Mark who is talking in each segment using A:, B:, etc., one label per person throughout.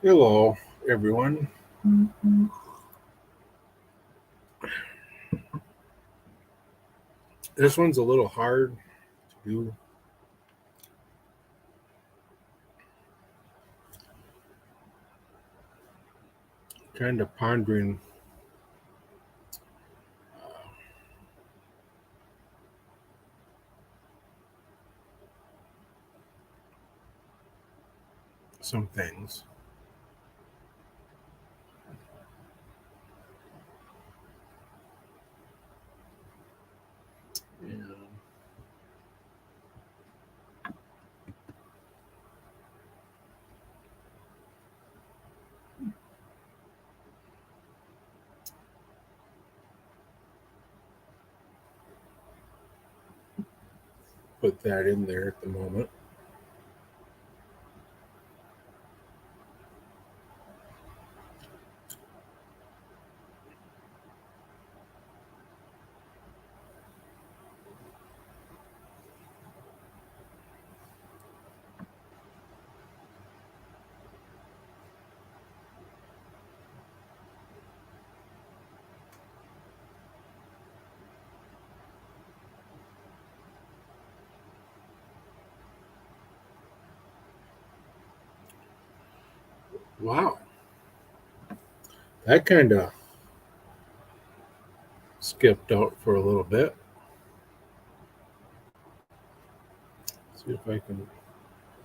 A: Hello, everyone. This one's a little hard to do. Kind of pondering some things. And put that in there at the moment. Wow, that kind of skipped out for a little bit. See if I can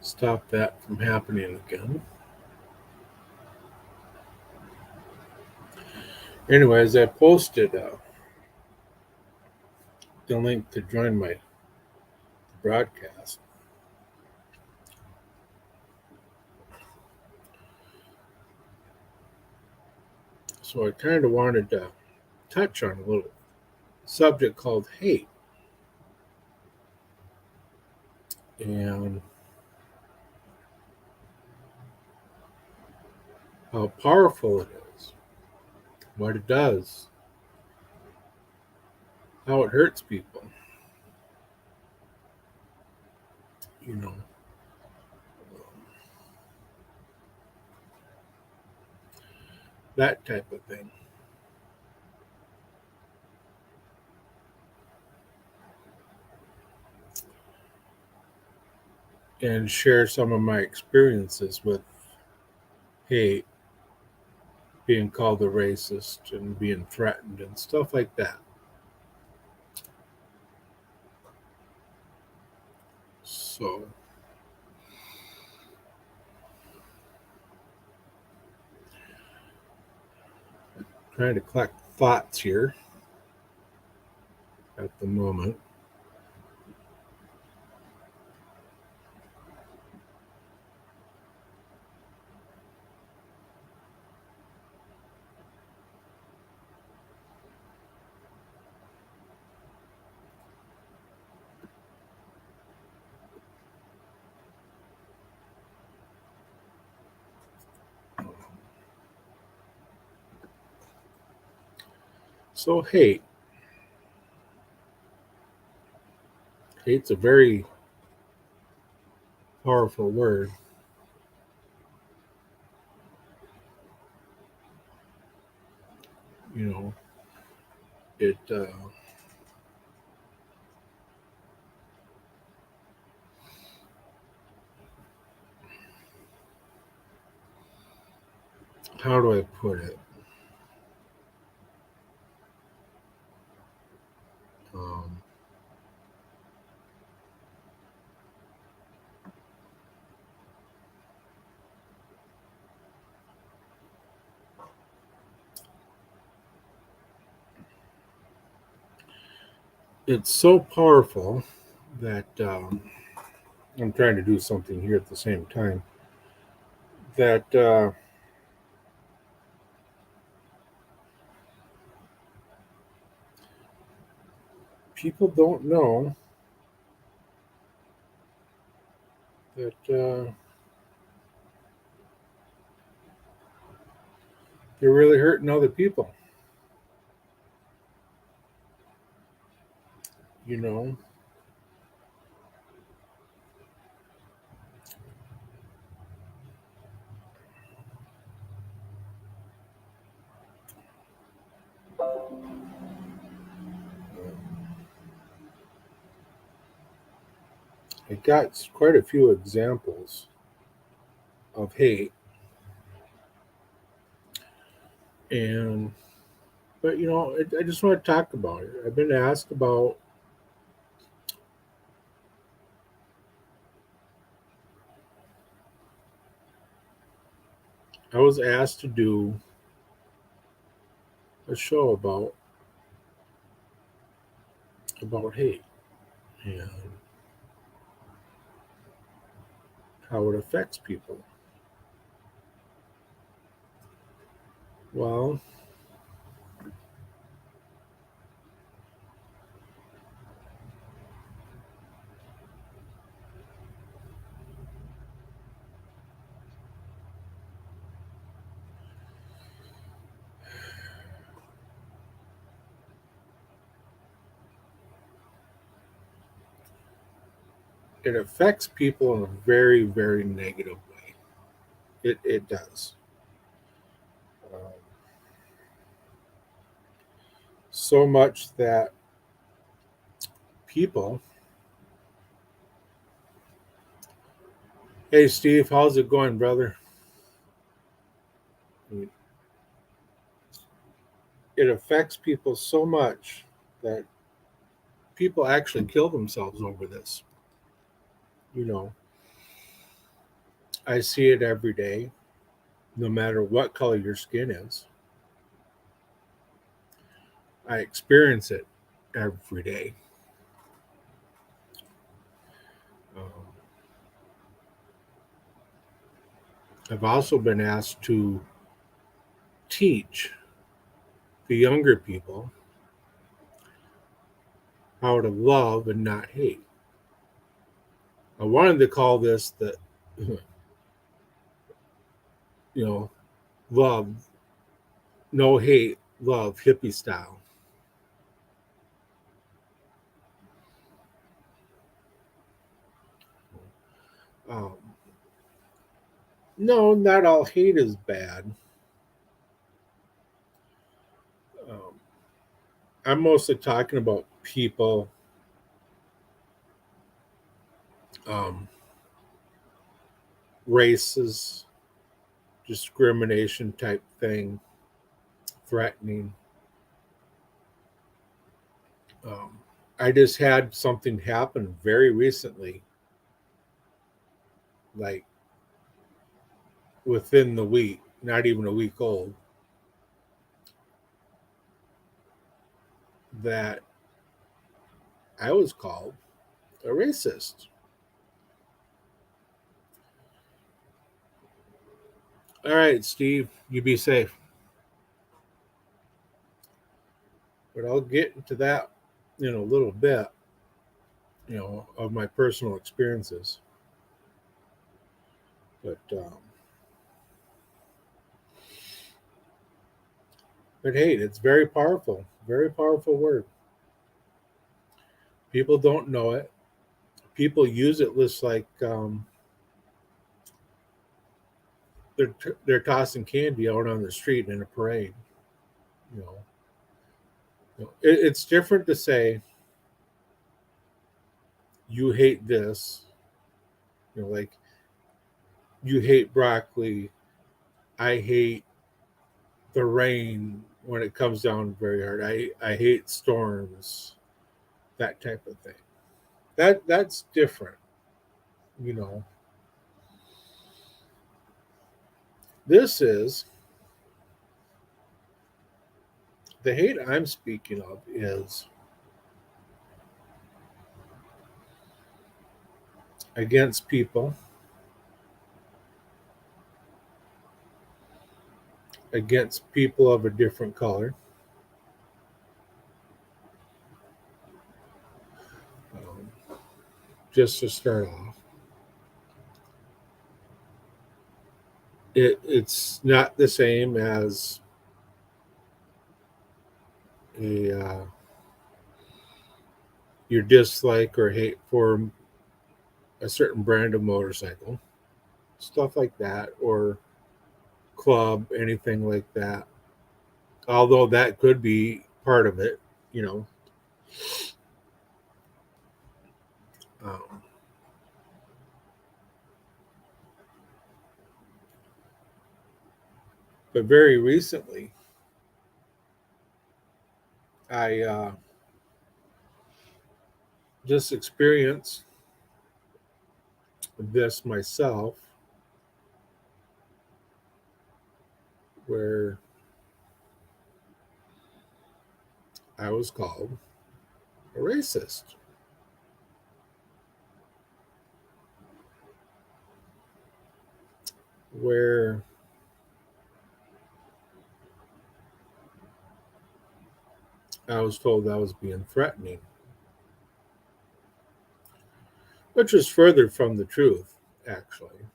A: stop that from happening again. Anyways, I posted the link to join my broadcast. So I kind of wanted to touch on a little subject called hate. And how powerful it is, what it does, how it hurts people, you know, that type of thing. And share some of my experiences with hate, being called a racist and being threatened and stuff like that. So, trying to collect thoughts here at the moment. So, hate. Hate's a very powerful word. You know, it how do I put it? Um, it's so powerful that I'm trying to do something here at the same time. That people don't know that they're really hurting other people. You know, I got quite a few examples of hate, and but I just want to talk about it. I've been asked about. I was asked to do a show about hate and how it affects people. Well, it affects people in a very, very negative way. It does. Um, so much that people. Hey, Steve, how's it going, brother? It affects people so much that people actually kill themselves over this. You know, I see it every day, no matter what color your skin is. I experience it every day. Um, I've also been asked to teach the younger people how to love and not hate. I wanted to call this the, you know, love, no hate, love, hippie style. Um, no, not all hate is bad. Um, I'm mostly talking about people, um, races, discrimination type thing, threatening. Um, I just had something happen very recently, like within the week, not even a week old, that I was called a racist. All right, Steve, you be safe. But I'll get into that in a little bit, of my personal experiences. But hey, it's very powerful word. People don't know it. People use it just like they're tossing candy out on the street in a parade. You know, it's different to say you hate this. Like you hate broccoli. I hate the rain when it comes down very hard. I hate storms. That type of thing. That's different. You know, this is the hate I'm speaking of is against people, against people of a different color. Um, just to start off, it's not the same as a your dislike or hate for a certain brand of motorcycle, stuff like that, or club, anything like that. although that could be part of it, you know. Um, but very recently, I just experienced this myself, where I was called a racist. Where I was told I was being threatening, which is further from the truth, actually.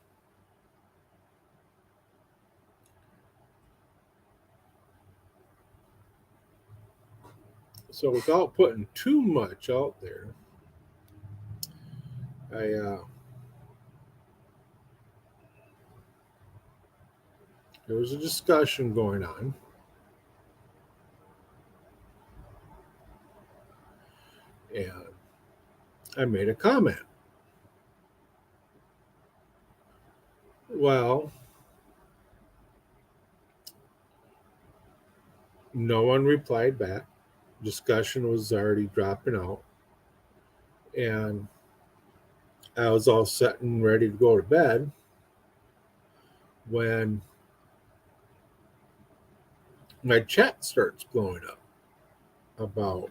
A: So, without putting too much out there, I there was a discussion going on, and I made a comment. Well, no one replied back. Discussion was already dropping out, and I was all set and ready to go to bed when my chat starts blowing up about,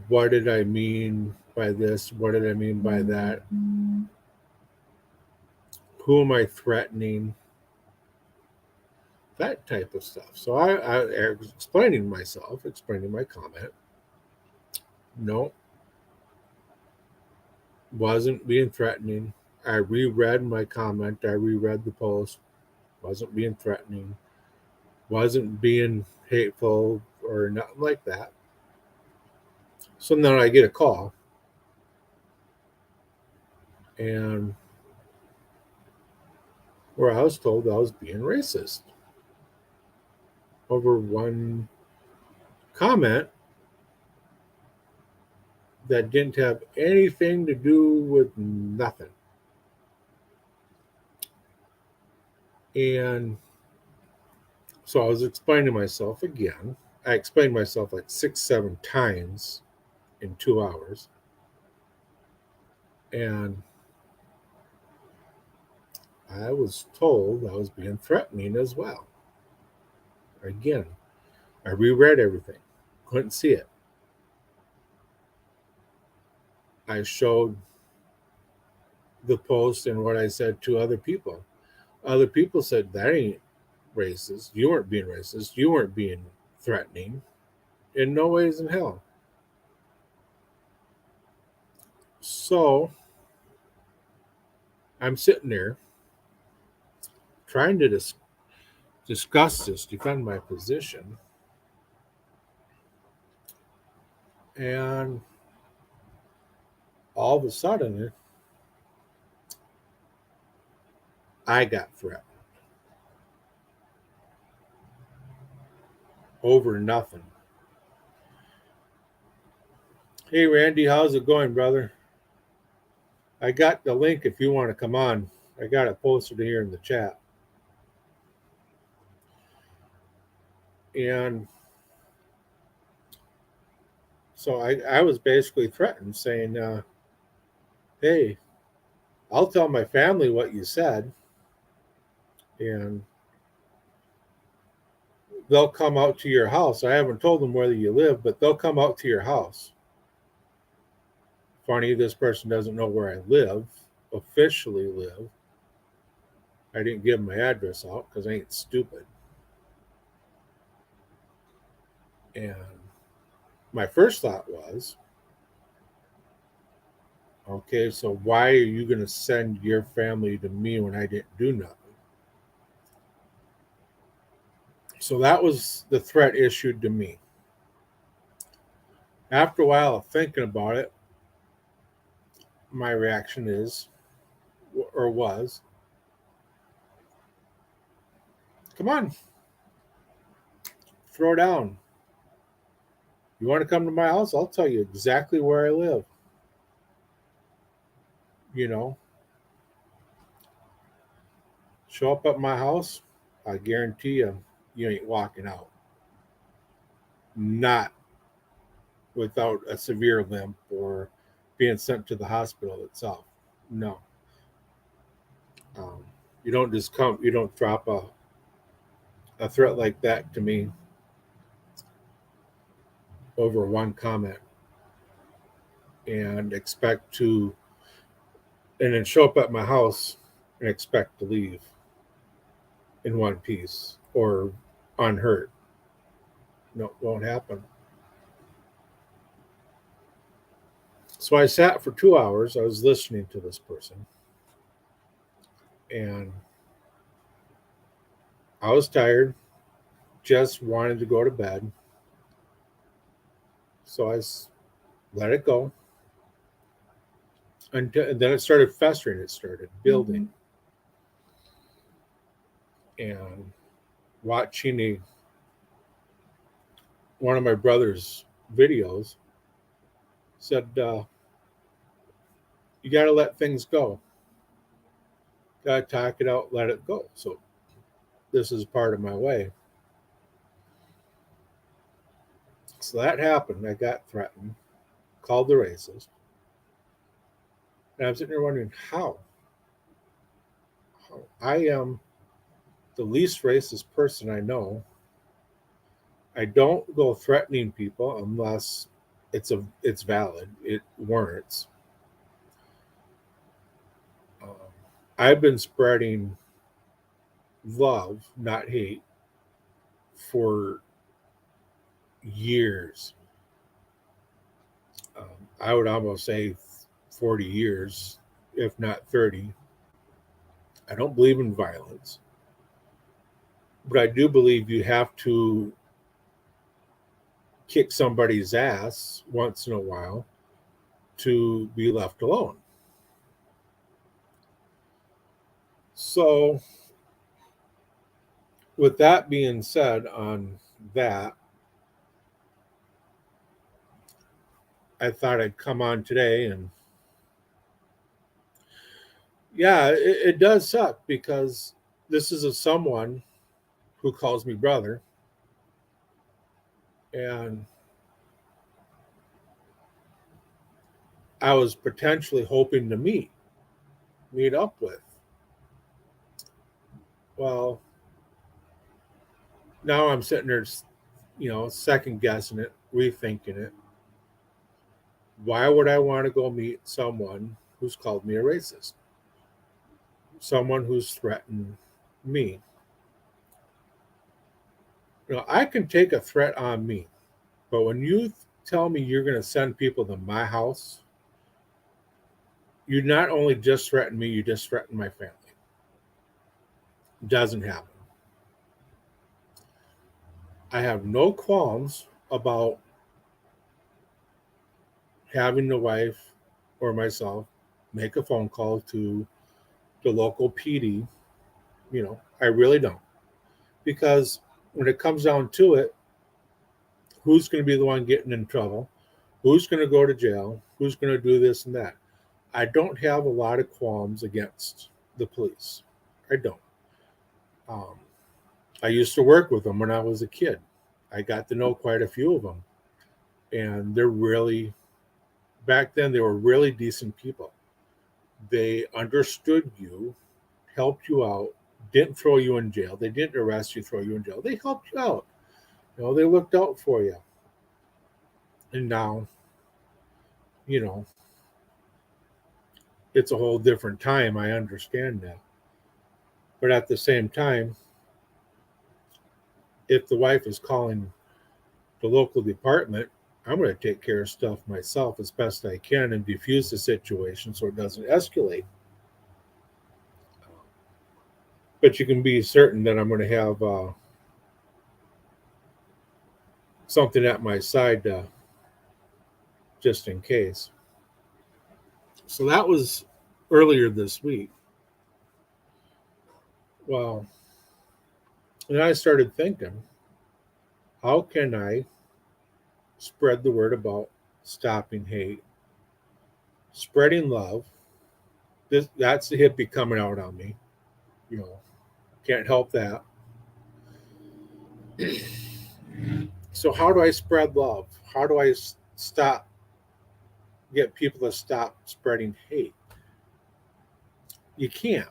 A: what did I mean by this? What did I mean by that? Who am I threatening? That type of stuff. So I was explaining myself, explaining my comment. No, wasn't being threatening. I reread my comment. I reread the post. Wasn't being threatening. Wasn't being hateful or nothing like that. So then I get a call, and where I was told I was being racist over one comment that didn't have anything to do with nothing. And so I was explaining myself again. I explained myself like 6, 7 times in 2 hours. And I was told I was being threatening as well. Again, I reread everything, couldn't see it. I showed the post and what I said to other people. Other people said, that ain't racist. You weren't being racist. You weren't being threatening. In no ways in hell. So I'm sitting there trying to discuss this, defend my position. And all of a sudden, I got threatened over nothing. Hey, Randy, how's it going, brother? I got the link if you want to come on. I got it posted here in the chat. And so I was basically threatened, saying, hey, I'll tell my family what you said, and they'll come out to your house. I haven't told them where you live, but they'll come out to your house. Funny, this person doesn't know where I live, officially live. I didn't give my address out because I ain't stupid. And my first thought was, okay, so why are you going to send your family to me when I didn't do nothing? So that was the threat issued to me. After a while of thinking about it, my reaction is, or was, Come on, throw down. You want to come to my house? I'll tell you exactly where I live. You know, show up at my house. I guarantee you, you ain't walking out. Not without a severe limp or being sent to the hospital itself. No. Um, you don't just come, you don't drop a threat like that to me over one comment and expect to, and then show up at my house and expect to leave in one piece or unhurt. No, it won't happen. So I sat for 2 hours. I was listening to this person and I was tired, just wanted to go to bed. So let it go. And then it started festering, it started building. And watching one of my brother's videos said, you got to let things go. Got to talk it out, let it go. So this is part of my way. So that happened. I got threatened, called the racist. And I'm sitting there wondering how I am the least racist person I know. I don't go threatening people unless it's valid. It warrants. Um, I've been spreading love, not hate, for years. I would almost say 40 years, if not 30. I don't believe in violence, but I do believe you have to kick somebody's ass once in a while to be left alone. So, with that being said, on that, I thought I'd come on today and yeah, it does suck because this is someone who calls me brother, and I was potentially hoping to meet up with. Well, now I'm sitting there, second guessing it, rethinking it. Why would I want to go meet someone who's called me a racist? Someone who's threatened me. I can take a threat on me, but when you tell me you're going to send people to my house, you not only just threaten me, you just threaten my family. It doesn't happen. I have no qualms about having the wife or myself make a phone call to the local PD. I really don't. Because when it comes down to it, who's going to be the one getting in trouble? Who's going to go to jail? Who's going to do this and that? I don't have a lot of qualms against the police. I don't. Um, I used to work with them when I was a kid. I got to know quite a few of them. And they're really, back then, they were really decent people. They understood you, helped you out, didn't throw you in jail. They didn't arrest you, throw you in jail. They helped you out. They looked out for you. And now, you know, it's a whole different time. I understand that. But at the same time, if the wife is calling the local department, I'm going to take care of stuff myself as best I can and defuse the situation so it doesn't escalate. But you can be certain that I'm going to have something at my side just in case. So that was earlier this week. Well, And I started thinking, how can I spread the word about stopping hate, spreading love? That's the hippie coming out on me. You know, can't help that. So how do I spread love? How do I stop get people to stop spreading hate? You can't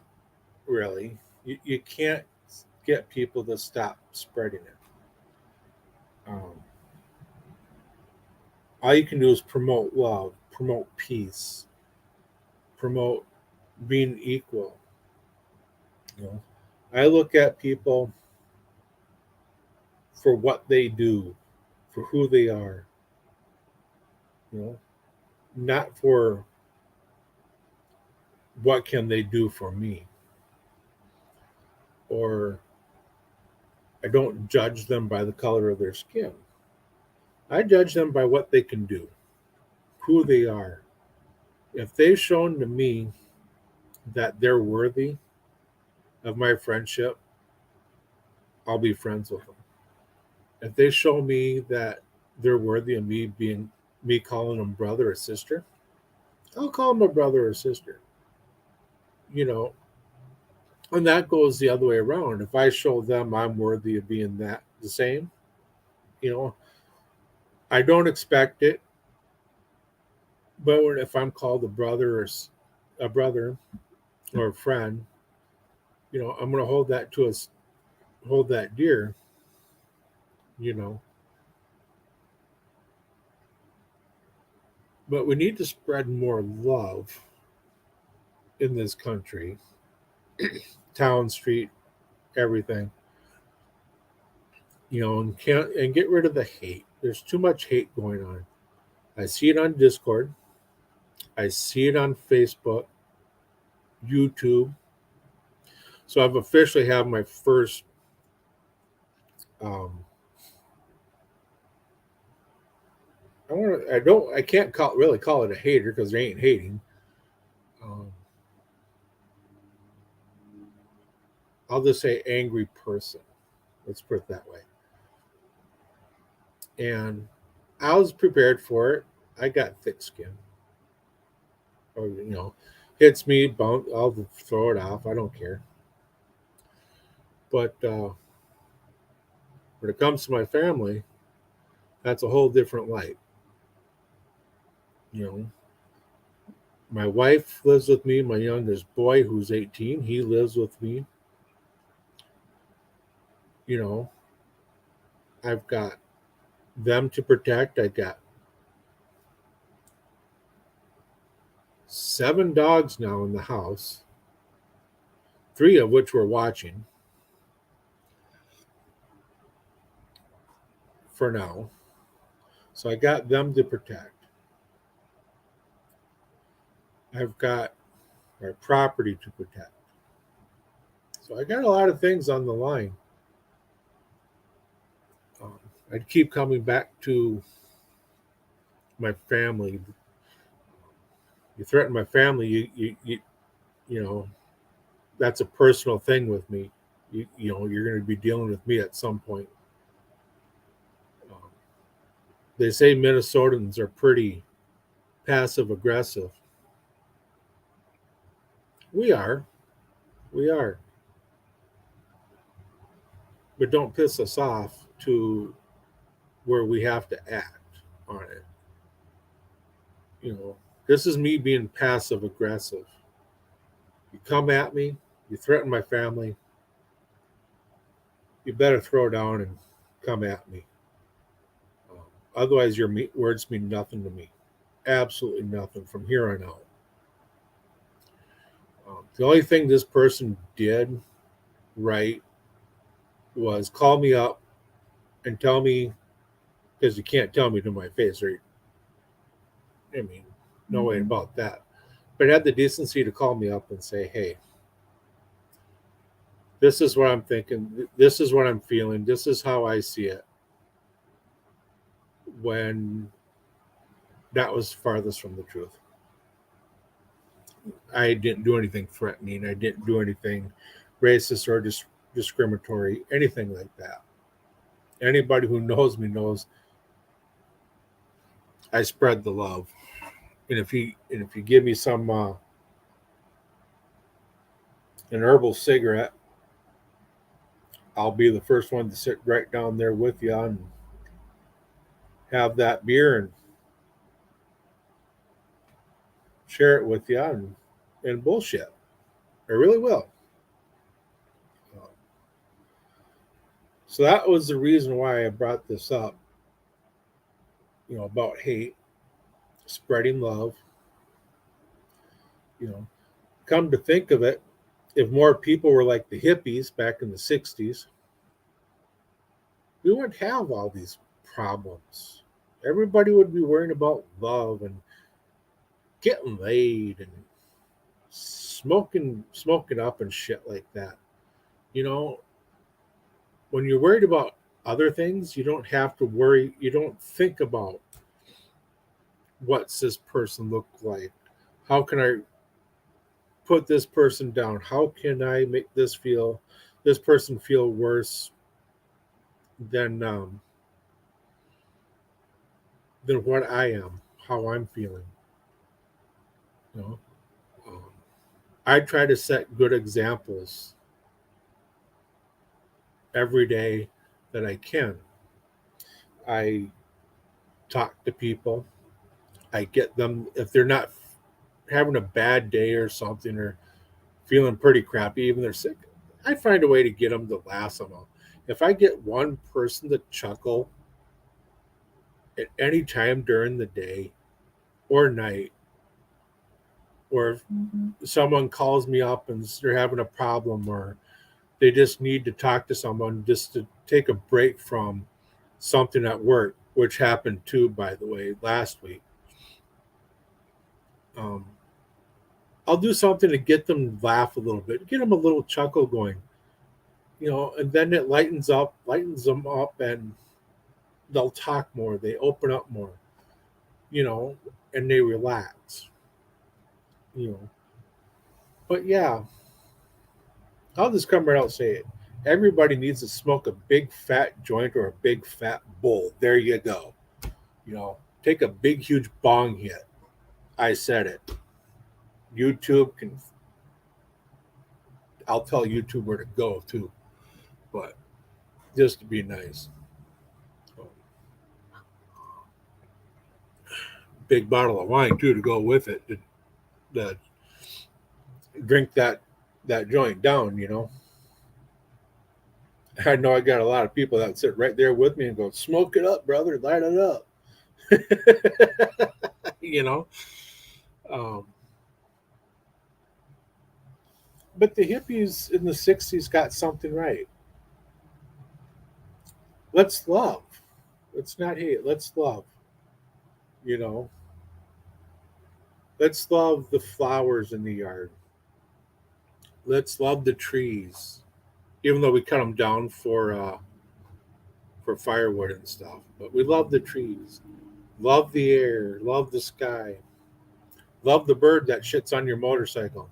A: really. You can't get people to stop spreading it. Um, all you can do is promote love, promote peace, promote being equal. You know, I look at people for what they do, for who they are. You know, not for what can they do for me, or I don't judge them by the color of their skin. I judge them by what they can do, who they are. If they've shown to me that they're worthy of my friendship, I'll be friends with them. If they show me that they're worthy of me calling them brother or sister, I'll call them a brother or sister. You know, and that goes the other way around. If I show them I'm worthy of being that the same, you know, I don't expect it, but if I'm called a brother or a brother or a friend, you know, I'm going to hold that to us, hold that dear, you know. But we need to spread more love in this country, town, street, everything, you know, and get rid of the hate. There's too much hate going on. I see it on Discord. I see it on Facebook, YouTube. So I've officially had my first. Um, I want to. I don't. I can't really call it a hater because they ain't hating. Um, I'll just say angry person. Let's put it that way. And I was prepared for it. I got thick skin. Or hits me, bump. I'll throw it off. I don't care. But when it comes to my family, that's a whole different light. You know, my wife lives with me. My youngest boy, who's 18, he lives with me. You know, I've got them to protect. I got 7 dogs now in the house, 3 of which we're watching for now. So I got them to protect. I've got my property to protect. So I got a lot of things on the line. Um, I keep coming back to my family. You threaten my family, you know that's a personal thing with me. You're going to be dealing with me at some point. Um, they say Minnesotans are pretty passive aggressive. We are, we are, but don't piss us off to where we have to act on it. This is me being passive aggressive. You come at me, you threaten my family, you better throw down and come at me. Um, Otherwise, your words mean nothing to me. Absolutely nothing from here on out. The only thing this person did right was call me up and tell me, because you can't tell me to my face, right? I mean, no way about that. But had the decency to call me up and say, hey, this is what I'm thinking. This is what I'm feeling. This is how I see it. When that was farthest from the truth. I didn't do anything threatening. I didn't do anything racist or just discriminatory, anything like that. Anybody who knows me knows I spread the love. And if you give me some an herbal cigarette, I'll be the first one to sit right down there with you and have that beer and share it with you and bullshit. I really will. Uh, So that was the reason why I brought this up, about hate, spreading love. You know, come to think of it, if more people were like the hippies back in the 60s, we wouldn't have all these problems. Everybody would be worrying about love and getting laid and smoking up and shit like that. You know, when you're worried about other things, you don't have to worry. You don't think about what's this person look like. How can I put this person down? How can I make this person feel worse than than what I am, how I'm feeling? You know, um, I try to set good examples every day that I can. I talk to people. I get them if they're not having a bad day or something or feeling pretty crappy, even they're sick. I find a way to get them to laugh somehow. If I get one person to chuckle at any time during the day or night, or if someone calls me up and they're having a problem, or they just need to talk to someone just to take a break from something at work, which happened too, by the way, last week. Um, I'll do something to get them to laugh a little bit, get them a little chuckle going, and then it lightens them up, and they'll talk more, they open up more, you know, and they relax, you know. But yeah, I'll just come right out and say it. Everybody needs to smoke a big fat joint or a big fat bowl. There you go. Take a big huge bong hit. I said it. YouTube can. I'll tell YouTube where to go too, but just to be nice. Big bottle of wine too to go with it. To drink that joint down. I know I got a lot of people that sit right there with me and go, "Smoke it up, brother. Light it up." you know. Um, but the hippies in the '60s got something right. Let's love. Let's not hate. Let's love. You know. Let's love the flowers in the yard. Let's love the trees, even though we cut them down for firewood and stuff. But we love the trees. Love the air. Love the sky. Love the bird that shits on your motorcycle.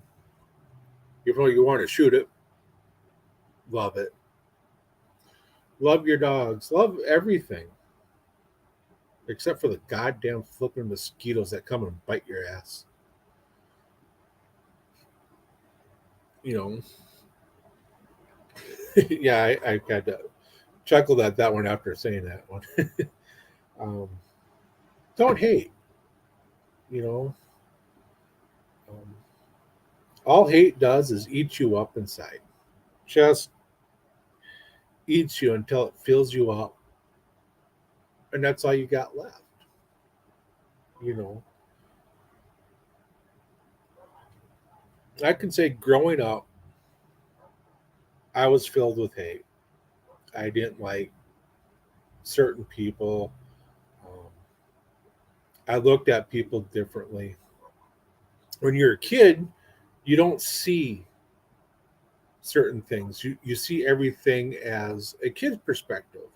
A: Even though you want to shoot it, love it. Love your dogs. Love everything. Except for the goddamn flipping mosquitoes that come and bite your ass. You know. Yeah, I kind of chuckled at that one after saying that one. um, don't hate. You know. Um, all hate does is eat you up inside. Just eats you until it fills you up, and that's all you got left. You know. I can say growing up, I was filled with hate. I didn't like certain people. Um, I looked at people differently. When you're a kid, you don't see certain things. You see everything as a kid's perspective.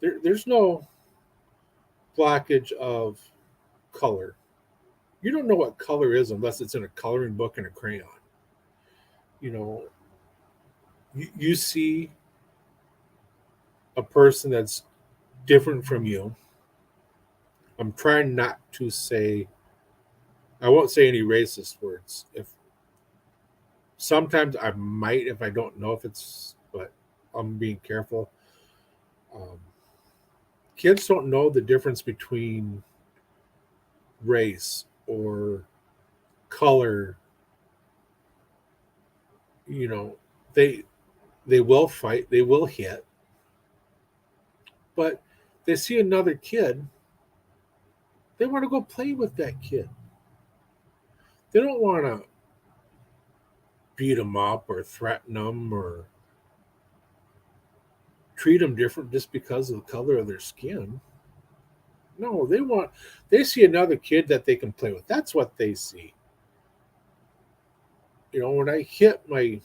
A: There's no blockage of color. You don't know what color is unless it's in a coloring book and a crayon. You know, You see a person that's different from you. I'm trying not to say, I won't say any racist words. If sometimes I might, if I don't know if it's, but I'm being careful. Um, Kids don't know the difference between race or color. You know, they they will fight, they will hit, but they see another kid, they want to go play with that kid. They don't want to beat them up or threaten them or treat them different just because of the color of their skin. No, they see another kid that they can play with. That's what they see. When I hit my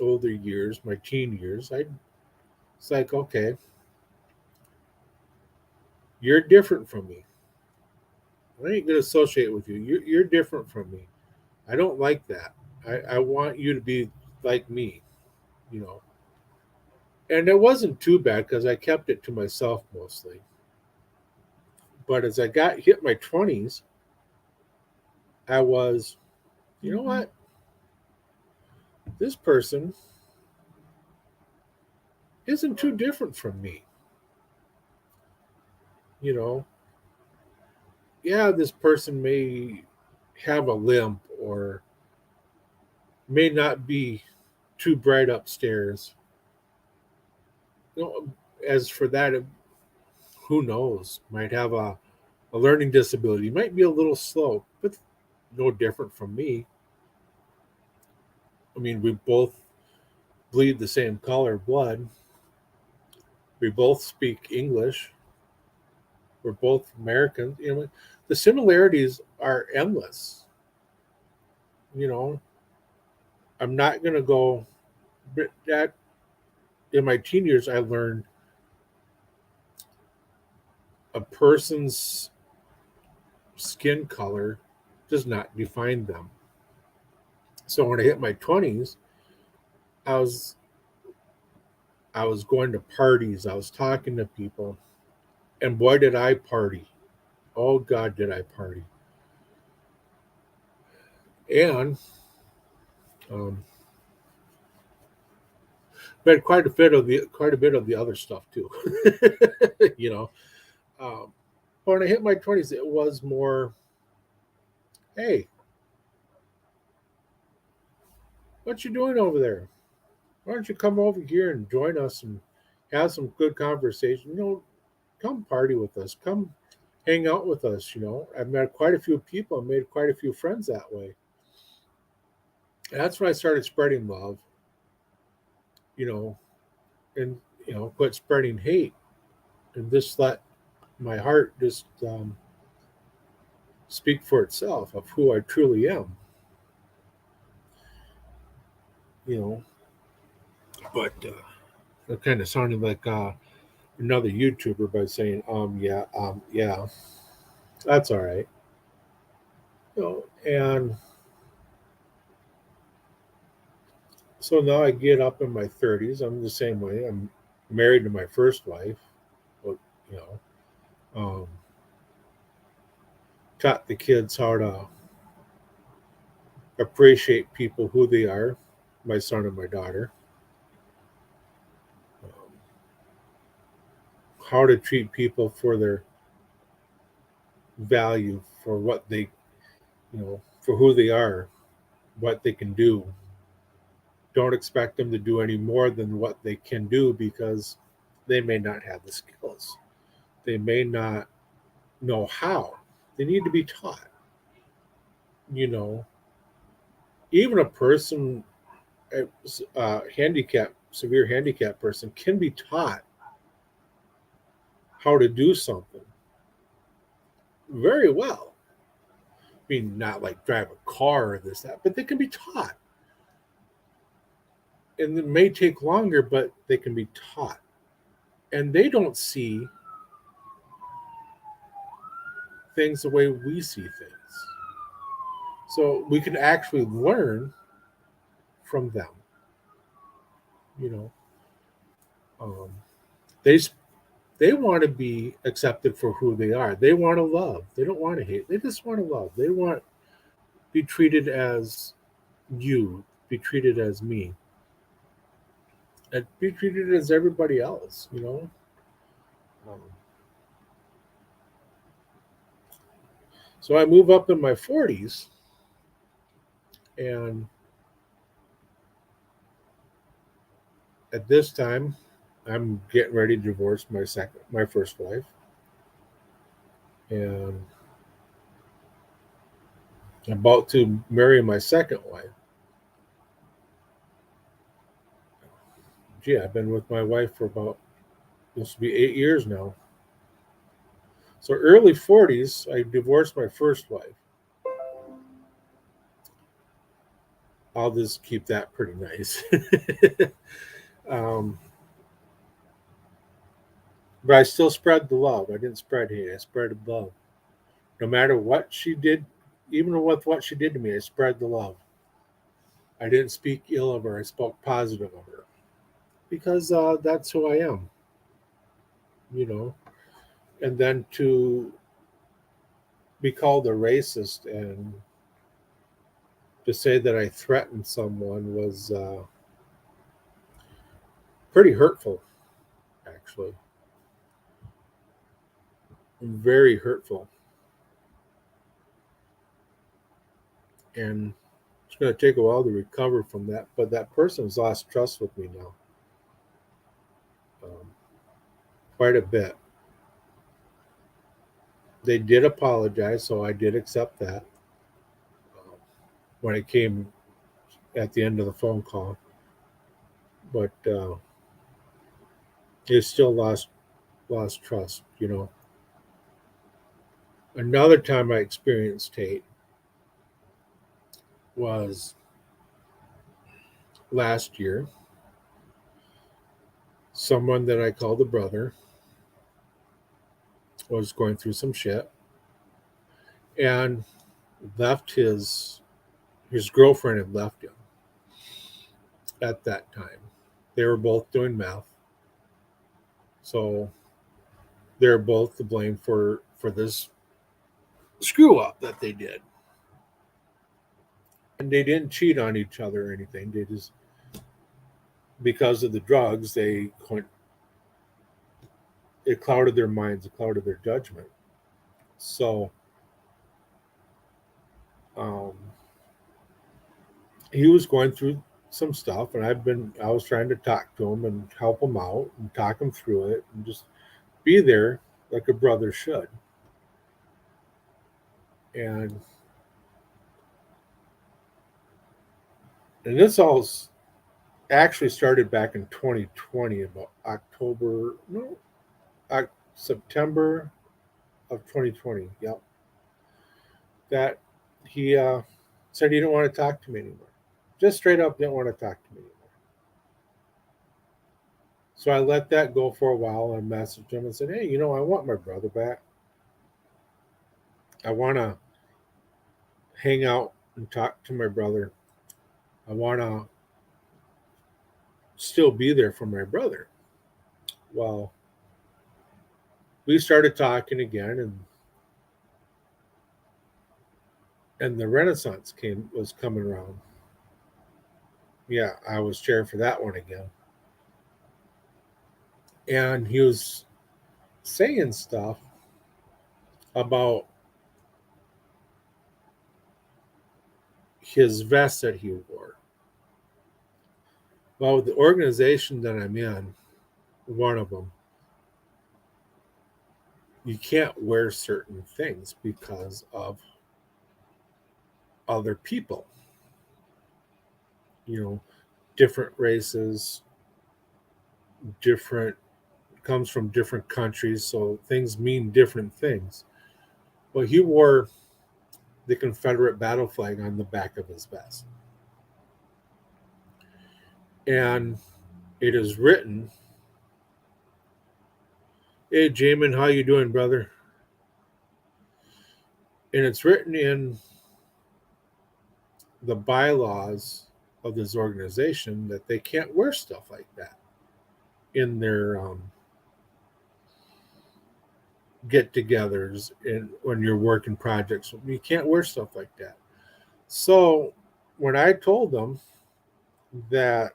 A: older years, my teen years, it's like, okay, you're different from me. I ain't gonna associate with you. You're different from me. I don't like that. I want you to be like me, you know. And it wasn't too bad because I kept it to myself mostly. But as I got hit my 20s, I was, you know what? This person isn't too different from me. You know, yeah, this person may have a limp or may not be too bright upstairs. As for that, who knows? Might have a learning disability, might be a little slow, but no different from me. I mean, we both bleed the same color blood. We both speak English. We're both Americans. The similarities are endless. You know, I'm not going to go. But that in my teen years, I learned a person's skin color does not define them. So when I hit my 20s, I was I was going to parties. I was talking to people, and boy, did I party! Oh God, did I party! And um, but quite a bit of the other stuff too. you know, um, but when I hit my 20s, it was more, hey, what you doing over there? Why don't you come over here and join us and have some good conversation? Come party with us. Come hang out with us. I've met quite a few people. I made quite a few friends that way. And that's when I started spreading love. You know, and quit spreading hate and just let my heart just speak for itself of who I truly am. You know, but it kind of sounded like another YouTuber by saying, yeah, yeah, that's all right. And so now I get up in my 30s. I'm the same way. I'm married to my first wife. But, you know, um, taught the kids how to appreciate people who they are, my son and my daughter, um, how to treat people for their value, for what they, for who they are, what they can do. Don't expect them to do any more than what they can do because they may not have the skills. They may not know how. They need to be taught. You know, even a person, handicap, severe handicap person, can be taught how to do something very well. I mean, not like drive a car or this, that, but they can be taught. And it may take longer, but they can be taught. And they don't see things the way we see things. So we can actually learn from them. You know, um, they they want to be accepted for who they are. They want to love. They don't want to hate. They just want to love. They want to be treated as you, be treated as me, and be treated as everybody else. Um, so I move up in my 40s, and at this time, I'm getting ready to divorce my first wife, and I'm about to marry my second wife. Gee, I've been with my wife for about this will be 8 years now. So early 40s, I divorced my first wife. I'll just keep that pretty nice. um, but I still spread the love. I didn't spread hate. I spread love. No matter what she did, even with what she did to me, I spread the love. I didn't speak ill of her. I spoke positive of her because that's who I am, you know. And then to be called a racist and to say that I threatened someone was pretty hurtful, actually, very hurtful. And it's going to take a while to recover from that. But that person's lost trust with me now, um, quite a bit. They did apologize, so I did accept that when it came at the end of the phone call. But they still lost trust. Another time I experienced hate was last year. Someone that I called a brother was going through some shit and left his girlfriend had left him at that time. They were both doing meth, so they're both to blame for this screw up that they did. And they didn't cheat on each other or anything. They just because of the drugs, it clouded their minds, it clouded their judgment. So um, he was going through some stuff, and I was trying to talk to him and help him out and talk him through it and just be there like a brother should. And this all actually started back in 2020, about October, no, September of 2020. Yep, that he said he didn't want to talk to me anymore. Just straight up didn't want to talk to me anymore. So I let that go for a while and messaged him and said, "Hey, I want my brother back. I want to hang out and talk to my brother. I want to still be there for my brother." Well, we started talking again, and the Renaissance was coming around. Yeah, I was chair for that one again. And he was saying stuff about his vest that he wore. Well, the organization that I'm in, one of them, you can't wear certain things because of other people. You know, different races, different comes from different countries, so things mean different things. Well, he wore the Confederate battle flag on the back of his vest, and it is written, "Hey, Jamin, how you doing, brother?" And it's written in the bylaws of this organization that they can't wear stuff like that in their get-togethers and when you're working projects. You can't wear stuff like that. So when I told them that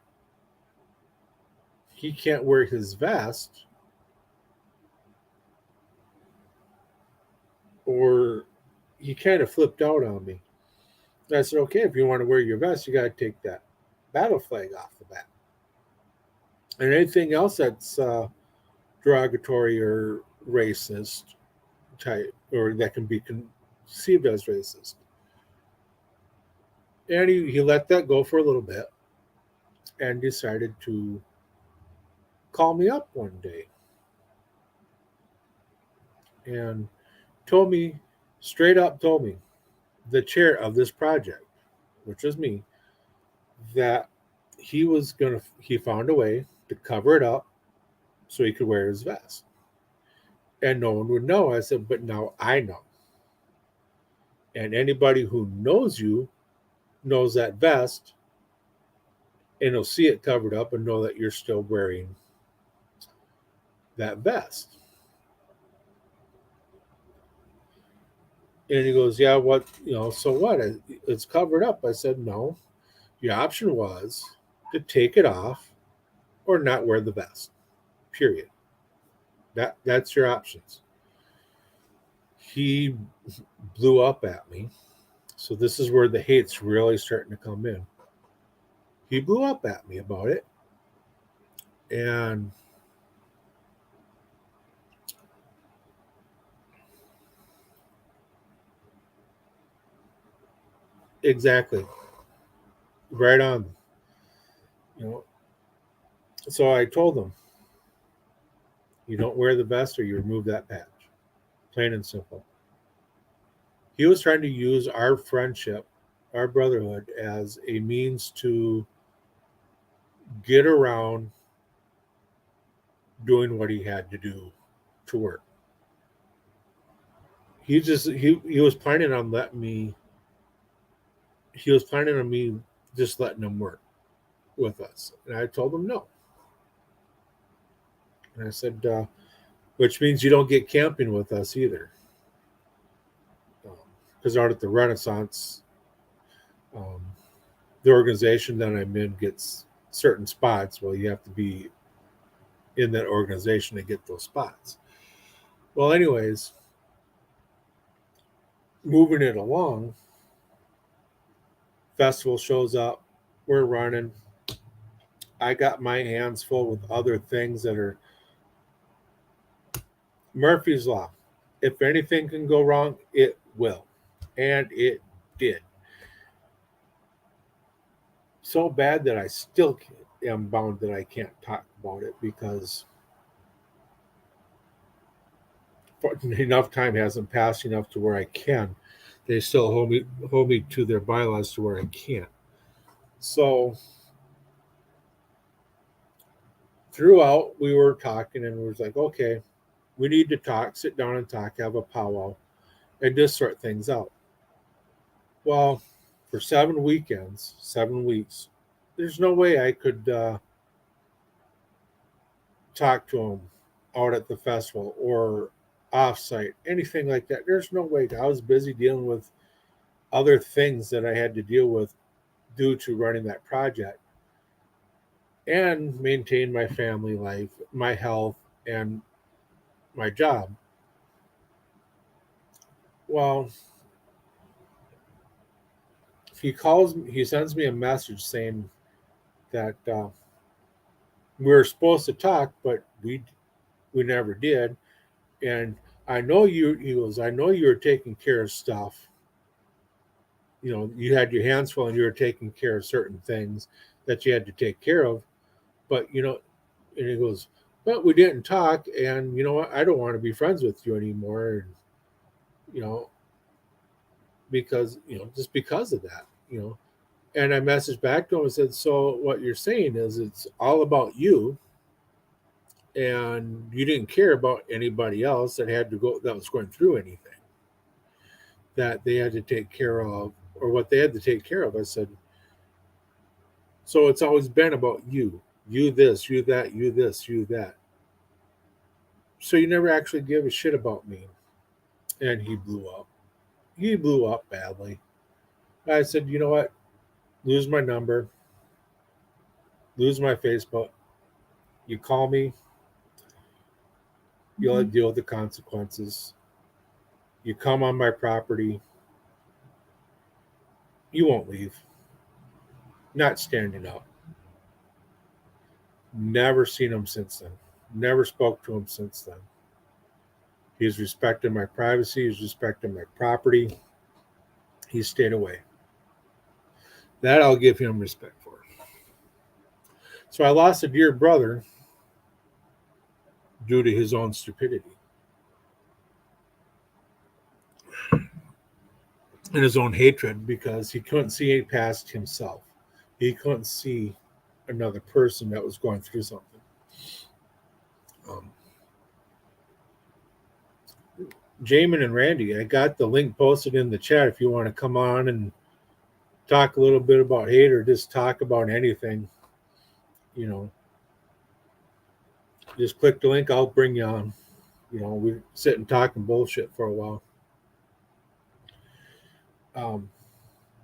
A: he can't wear his vest, or he kind of flipped out on me. And I said, okay, if you want to wear your vest, you got to take that battle flag off the back. And anything else that's derogatory or racist type, or that can be conceived as racist. And he let that go for a little bit and decided to call me up one day and told me, straight up told me, the chair of this project, which was me, that he found a way to cover it up so he could wear his vest. And no one would know. I said, but now I know. And anybody who knows you knows that vest, and will see it covered up and know that you're still wearing that vest. And he goes, yeah, what, so what? It's covered up. I said, no. The option was to take it off or not wear the vest. Period. That's your options. He blew up at me. So this is where the hate's really starting to come in. He blew up at me about it. And exactly. Right on. You know. So I told him, you don't wear the vest or you remove that patch. Plain and simple. He was trying to use our friendship, our brotherhood, as a means to get around doing what he had to do to work. He was planning on letting me. He was planning on me just letting him work with us, and I told him no. And I said, which means you don't get camping with us either, because out at the Renaissance, um, the organization that I'm in gets certain spots. Well, you have to be in that organization to get those spots. Well, anyways, moving it along, festival shows up, we're running. I got my hands full with other things that are Murphy's Law. If anything can go wrong, it will. And it did. So bad that I still am bound that I can't talk about it because enough time hasn't passed enough to where I can. They still hold me to their bylaws to where I can't. So throughout, we were talking and we was like, okay, we need to talk, sit down and talk, have a powwow, and just sort things out. Well, for 7 weekends, 7 weeks, there's no way I could talk to him out at the festival or offsite, anything like that. There's no way. I was busy dealing with other things that I had to deal with due to running that project and maintain my family life, my health, and my job. Well, he sends me a message saying that we were supposed to talk, but we never did. And I know you. He goes, I know you were taking care of stuff. You had your hands full and you were taking care of certain things that you had to take care of. But and he goes, but we didn't talk, and you know what? I don't want to be friends with you anymore. And you know, because just because of that. And I messaged back to him and said, so what you're saying is it's all about you, and you didn't care about anybody else that was going through anything that they had to take care of or what they had to take care of. I said, So it's always been about you this, you that, you this, you that. So you never actually give a shit about me. And he blew up. He blew up badly. I said, you know what? Lose my number, lose my Facebook. You call me, you'll have to deal with the consequences. You come on my property, you won't leave. Not standing up. Never seen him since then. Never spoke to him since then. He's respected my privacy. He's respected my property. He stayed away. That I'll give him respect for. So I lost a dear brother due to his own stupidity and his own hatred because he couldn't see past himself. He couldn't see another person that was going through something. Um, Jamin and Randy, I got the link posted in the chat if you want to come on and talk a little bit about hate or just talk about anything. You know, just click the link, I'll bring you on. You know, we sit and talking bullshit for a while. Um,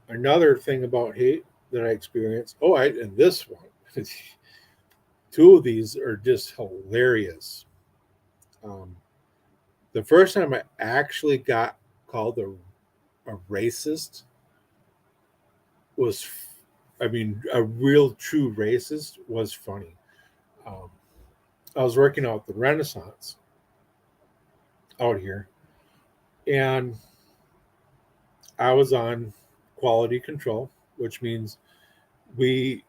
A: Another thing about hate that I experienced. And this one, two of these are just hilarious. Um, the first time I actually got called a racist was, I mean, a real true racist was funny. Um, I was working out at the Renaissance out here, and I was on quality control, which means we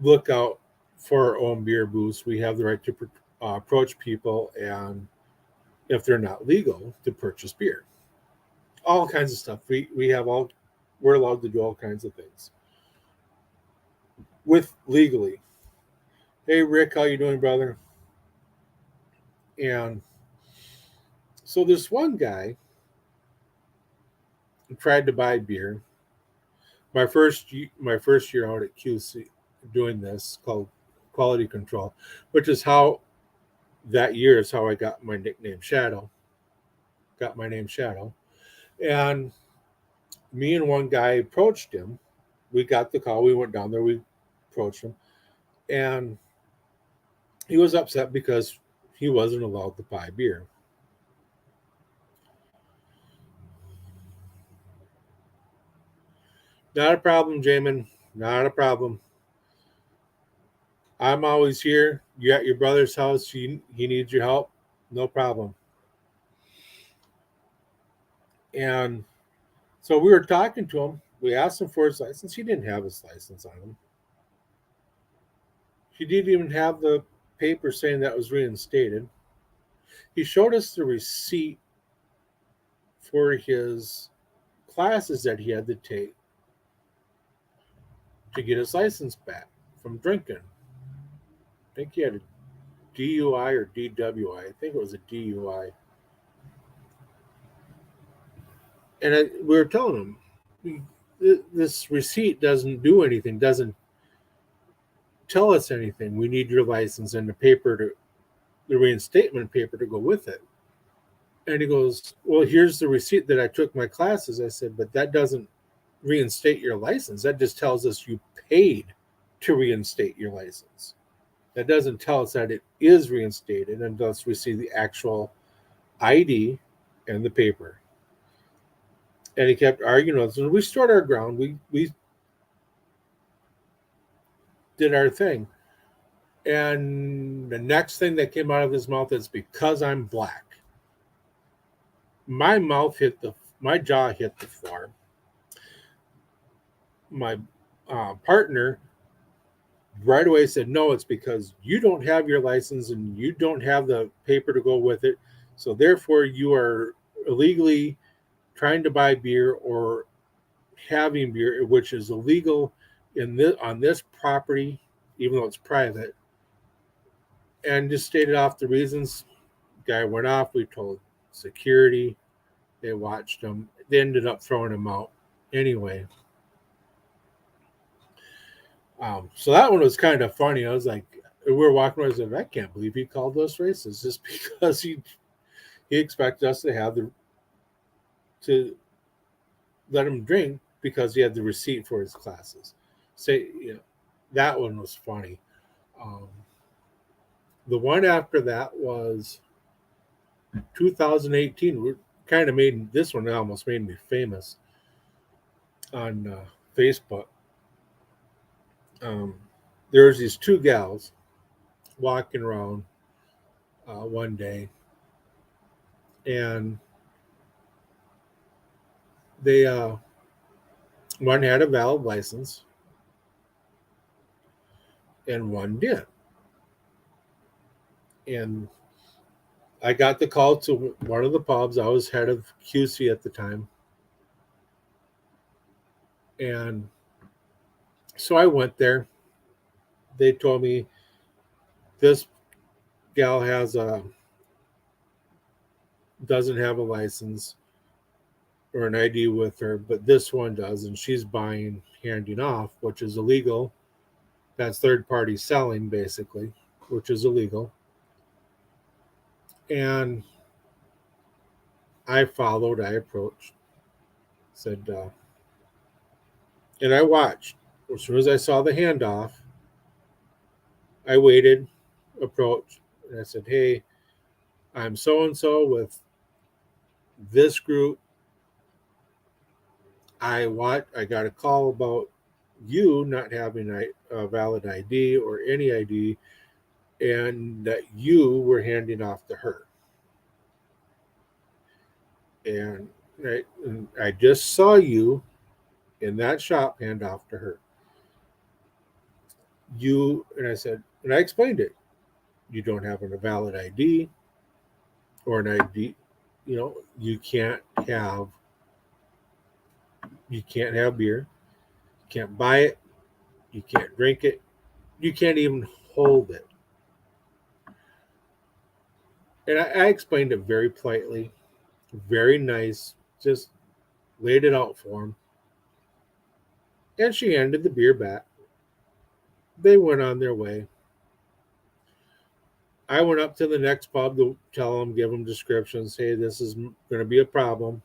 A: look out for our own beer booths. We have the right to approach people, and if they're not legal, to purchase beer. All kinds of stuff. We're allowed to do all kinds of things with legally. Hey Rick, how you doing, brother? And so this one guy tried to buy beer. My first year out at QC doing this called quality control, which is how that year is how I got my nickname Shadow. Got my name Shadow. And me and one guy approached him. We got the call. We went down there. We approached him. And he was upset because he wasn't allowed to buy beer. Not a problem, Jamin. Not a problem. I'm always here. You at your brother's house. He needs your help. No problem. And so we were talking to him. We asked him for his license. He didn't have his license on him. He didn't even have the paper saying that was reinstated. He showed us the receipt for his classes that he had to take to get his license back from drinking. I think he had a DUI or DWI. I think it was a DUI. And we were telling him, this receipt doesn't do anything, doesn't tell us anything. We need your license and the reinstatement paper to go with it. And he goes, well, here's the receipt that I took my classes. I said, but that doesn't reinstate your license. That just tells us you paid to reinstate your license. That doesn't tell us that it is reinstated unless we see the actual ID and the paper. And he kept arguing with us. And we stood our ground. We did our thing. And the next thing that came out of his mouth is because I'm black. My jaw hit the floor. My partner right away said, no, it's because you don't have your license and you don't have the paper to go with it. So therefore you are illegally trying to buy beer or having beer, which is illegal on this property, even though it's private. And just stated off the reasons. Guy went off. We told security. They watched him. They ended up throwing him out anyway. So that one was kind of funny. I was like, we were walking around. I said, I can't believe he called us racist just because he expected us to have the to let him drink because he had the receipt for his classes. Say, that one was funny. Um, the one after that was 2018. We kind of made this one almost made me famous on Facebook. Um, there's these two gals walking around one day, and they one had a valid license and one didn't. And I got the call to one of the pubs. I was head of QC at the time, and so I went there. They told me this gal has a doesn't have a license or an ID with her, but this one does, and she's buying handing off, which is illegal. That's third party selling, basically, which is illegal. And I followed, I approached, said, and I watched. As soon as I saw the handoff, I waited, approached, and I said, hey, I'm so and so with this group. I got a call about you not having a valid ID or any ID, and that you were handing off to her. And I just saw you in that shop hand off to her. And I said, and I explained it. You don't have a valid ID or an ID. Have you can't have beer. You can't buy it. You can't drink it. You can't even hold it. And I explained it very politely, very nice, just laid it out for him. And she handed the beer back. They went on their way. I went up to the next pub to tell them, give them descriptions. Hey, this is going to be a problem.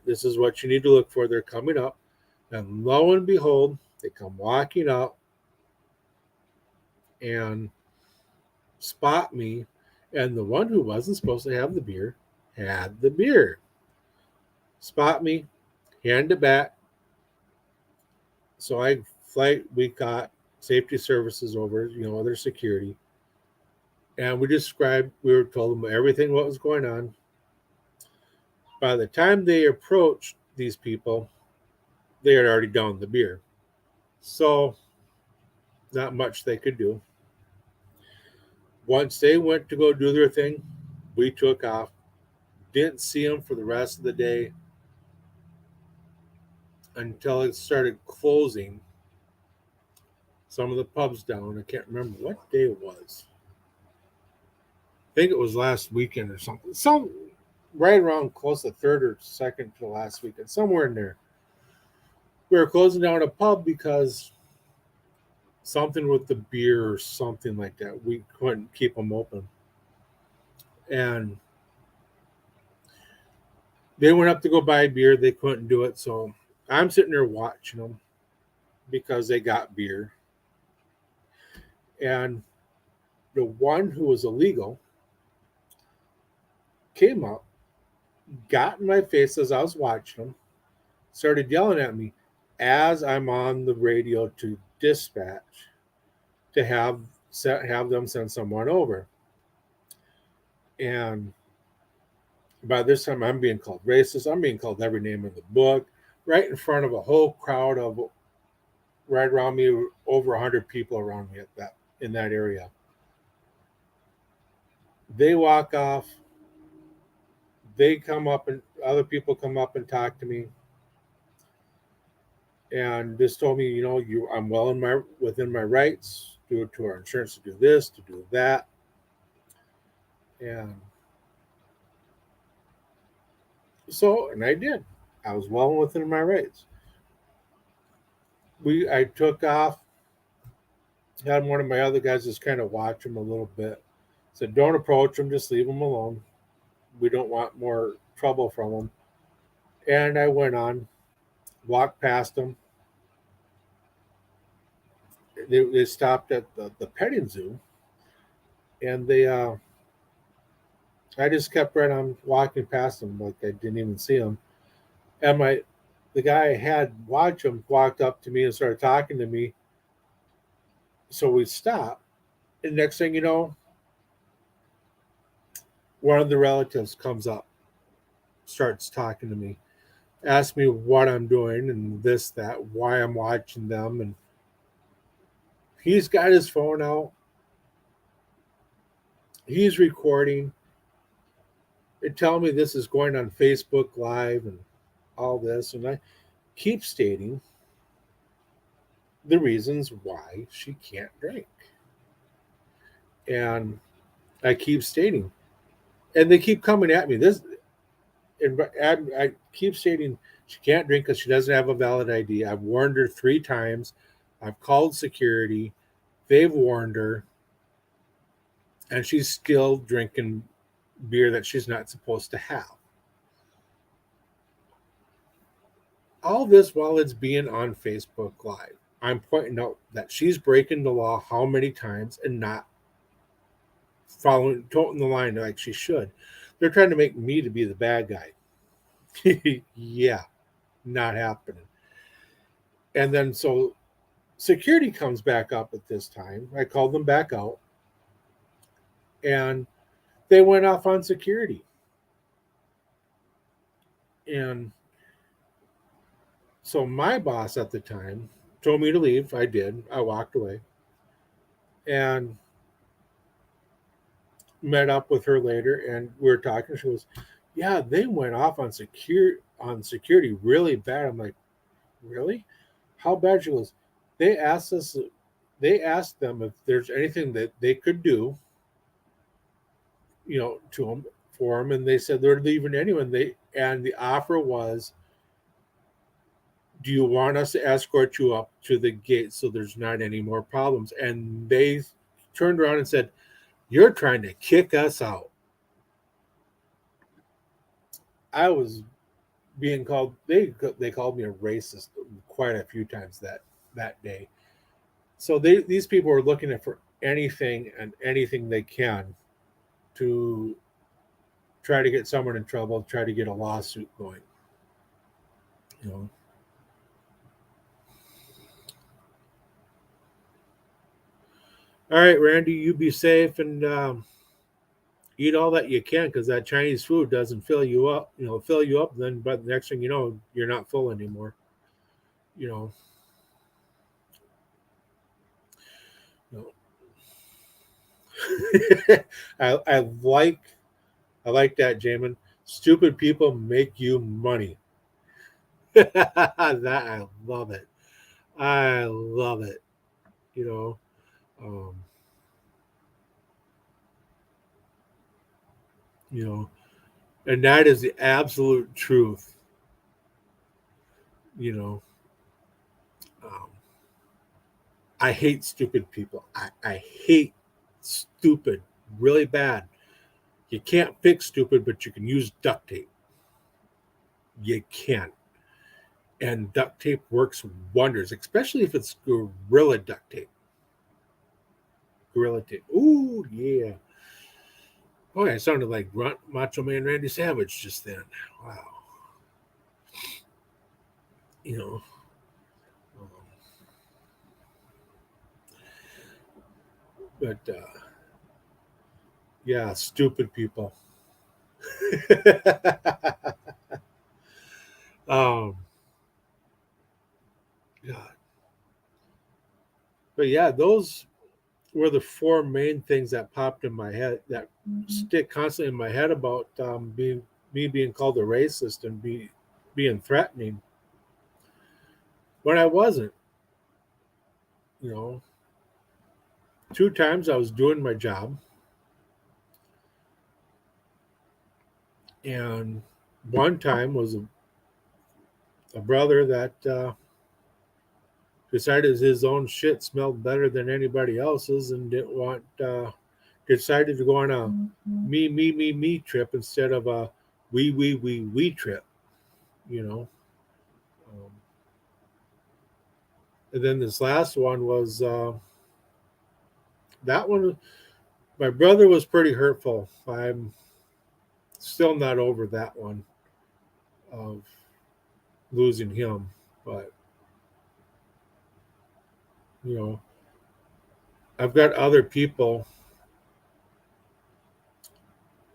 A: This is what you need to look for. They're coming up. And lo and behold, they come walking up and spot me. And the one who wasn't supposed to have the beer had the beer. Spot me, hand it back. So we got safety services over, other security. And we were told them everything what was going on. By the time they approached these people, they had already downed the beer. So not much they could do. Once they went to go do their thing, we took off. Didn't see them for the rest of the day until it started closing some of the pubs down. I can't remember what day it was. I think it was last weekend or something. Some right around close to third or second to last weekend, somewhere in there. We were closing down a pub because something with the beer or something like that. We couldn't keep them open. And they went up to go buy beer. They couldn't do it. So I'm sitting there watching them because they got beer. And the one who was illegal came up, got in my face as I was watching them, started yelling at me as I'm on the radio to dispatch to have them send someone over. And by this time, I'm being called racist. I'm being called every name in the book, right in front of a whole crowd of right around me, over 100 people around me in that area. They walk off. They come up and other people come up and talk to me, and just told me, I'm well within my rights due to our insurance to do this, to do that, and and I did. I was well within my rights. I took off, had one of my other guys just kind of watch him a little bit. Said, don't approach him, just leave him alone. We don't want more trouble from him. And I went on, walked past him. They stopped at the petting zoo, and I just kept right on walking past them like I didn't even see them. And the guy I had watch him walked up to me and started talking to me. So we stopped. And next thing you know, one of the relatives comes up, starts talking to me, asks me what I'm doing and this, that, why I'm watching them. And he's got his phone out. He's recording. They tell me this is going on Facebook Live and all this. And I keep stating the reasons why she can't drink. And I keep stating, and they keep coming at me. I keep stating she can't drink because she doesn't have a valid ID. I've warned her 3 times. I've called security. They've warned her, and she's still drinking beer that she's not supposed to have. All this while it's being on Facebook Live. I'm pointing out that she's breaking the law how many times and not following, toting the line like she should. They're trying to make me to be the bad guy. Yeah, not happening. And then so security comes back up at this time. I called them back out, and they went off on security. And so my boss at the time told me to leave. I did. I walked away and met up with her later, and we were talking. She goes, "Yeah, they went off on security really bad." I'm like, "Really? How bad?" She goes, "They asked us. They asked them if there's anything that they could do, to them for them, and they said they're leaving anyway. And the offer was, do you want us to escort you up to the gate so there's not any more problems?" And they turned around and said, "You're trying to kick us out." I was being called. They called me a racist quite a few times that day. So these people are looking for anything and anything they can to try to get someone in trouble, try to get a lawsuit going. You know. All right, Randy, you be safe and eat all that you can because that Chinese food doesn't fill you up. Fill you up. Then, but the next thing you know, you're not full anymore. You know. You know. I like that, Jamin. Stupid people make you money. That I love it. I love it. You know. Um, you know, and that is the absolute truth. You know. Um, I hate stupid people. I hate stupid really bad. You can't fix stupid, but you can use duct tape. You can. And duct tape works wonders, especially if it's gorilla duct tape. Gorilla tape. Ooh, yeah. Oh, I sounded like Grunt Macho Man Randy Savage just then. Wow. You know, um, but yeah, stupid people. um, God. But yeah, those were the 4 main things that popped in my head that stick constantly in my head about being called a racist and being threatening when I wasn't. You know, 2 times I was doing my job, and one time was a brother that decided his own shit smelled better than anybody else's and didn't want decided to go on a me trip instead of a we trip, you know. Um, and then this last one was that one. My brother was pretty hurtful. I'm still not over that one of losing him, but you know, I've got other people,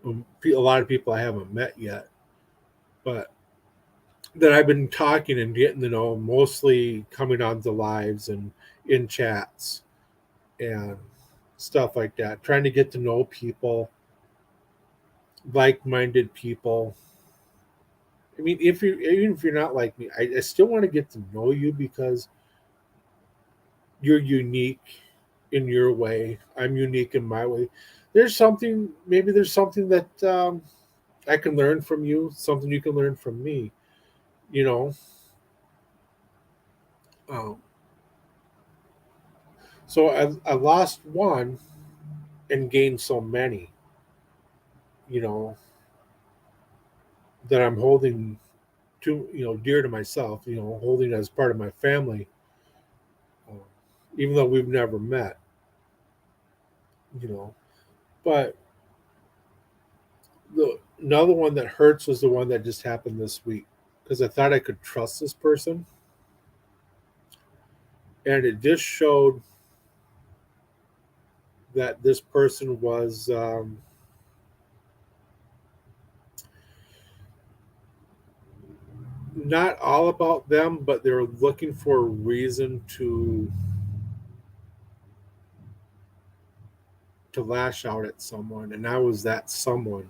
A: a lot of people I haven't met yet, but that I've been talking and getting to know, mostly coming on the lives and in chats and stuff like that, trying to get to know people, like-minded people. I mean, if you even if you're not like me, I still want to get to know you because you're unique in your way. I'm unique in my way. Maybe there's something that I can learn from you, something you can learn from me. You know, um, so I lost one and gained so many. You know, that I'm holding dear to myself. You know, holding as part of my family, um, even though we've never met. You know, but the another one that hurts was the one that just happened this week because I thought I could trust this person, and it just showed that this person was not all about them, but they were looking for a reason to lash out at someone, and I was that someone.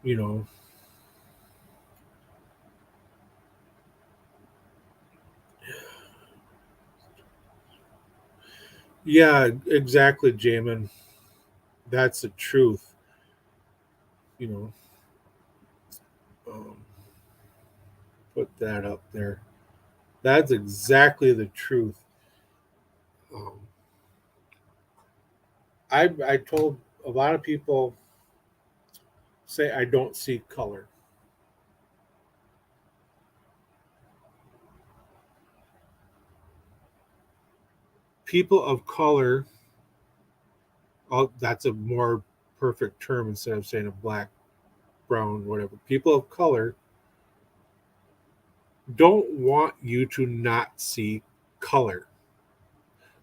A: You know, yeah, exactly, Jamin. That's the truth. You know, um, put that up there. That's exactly the truth. Um, I told a lot of people say I don't see color. People of color, that's a more perfect term instead of saying a black, brown, whatever. People of color don't want you to not see color.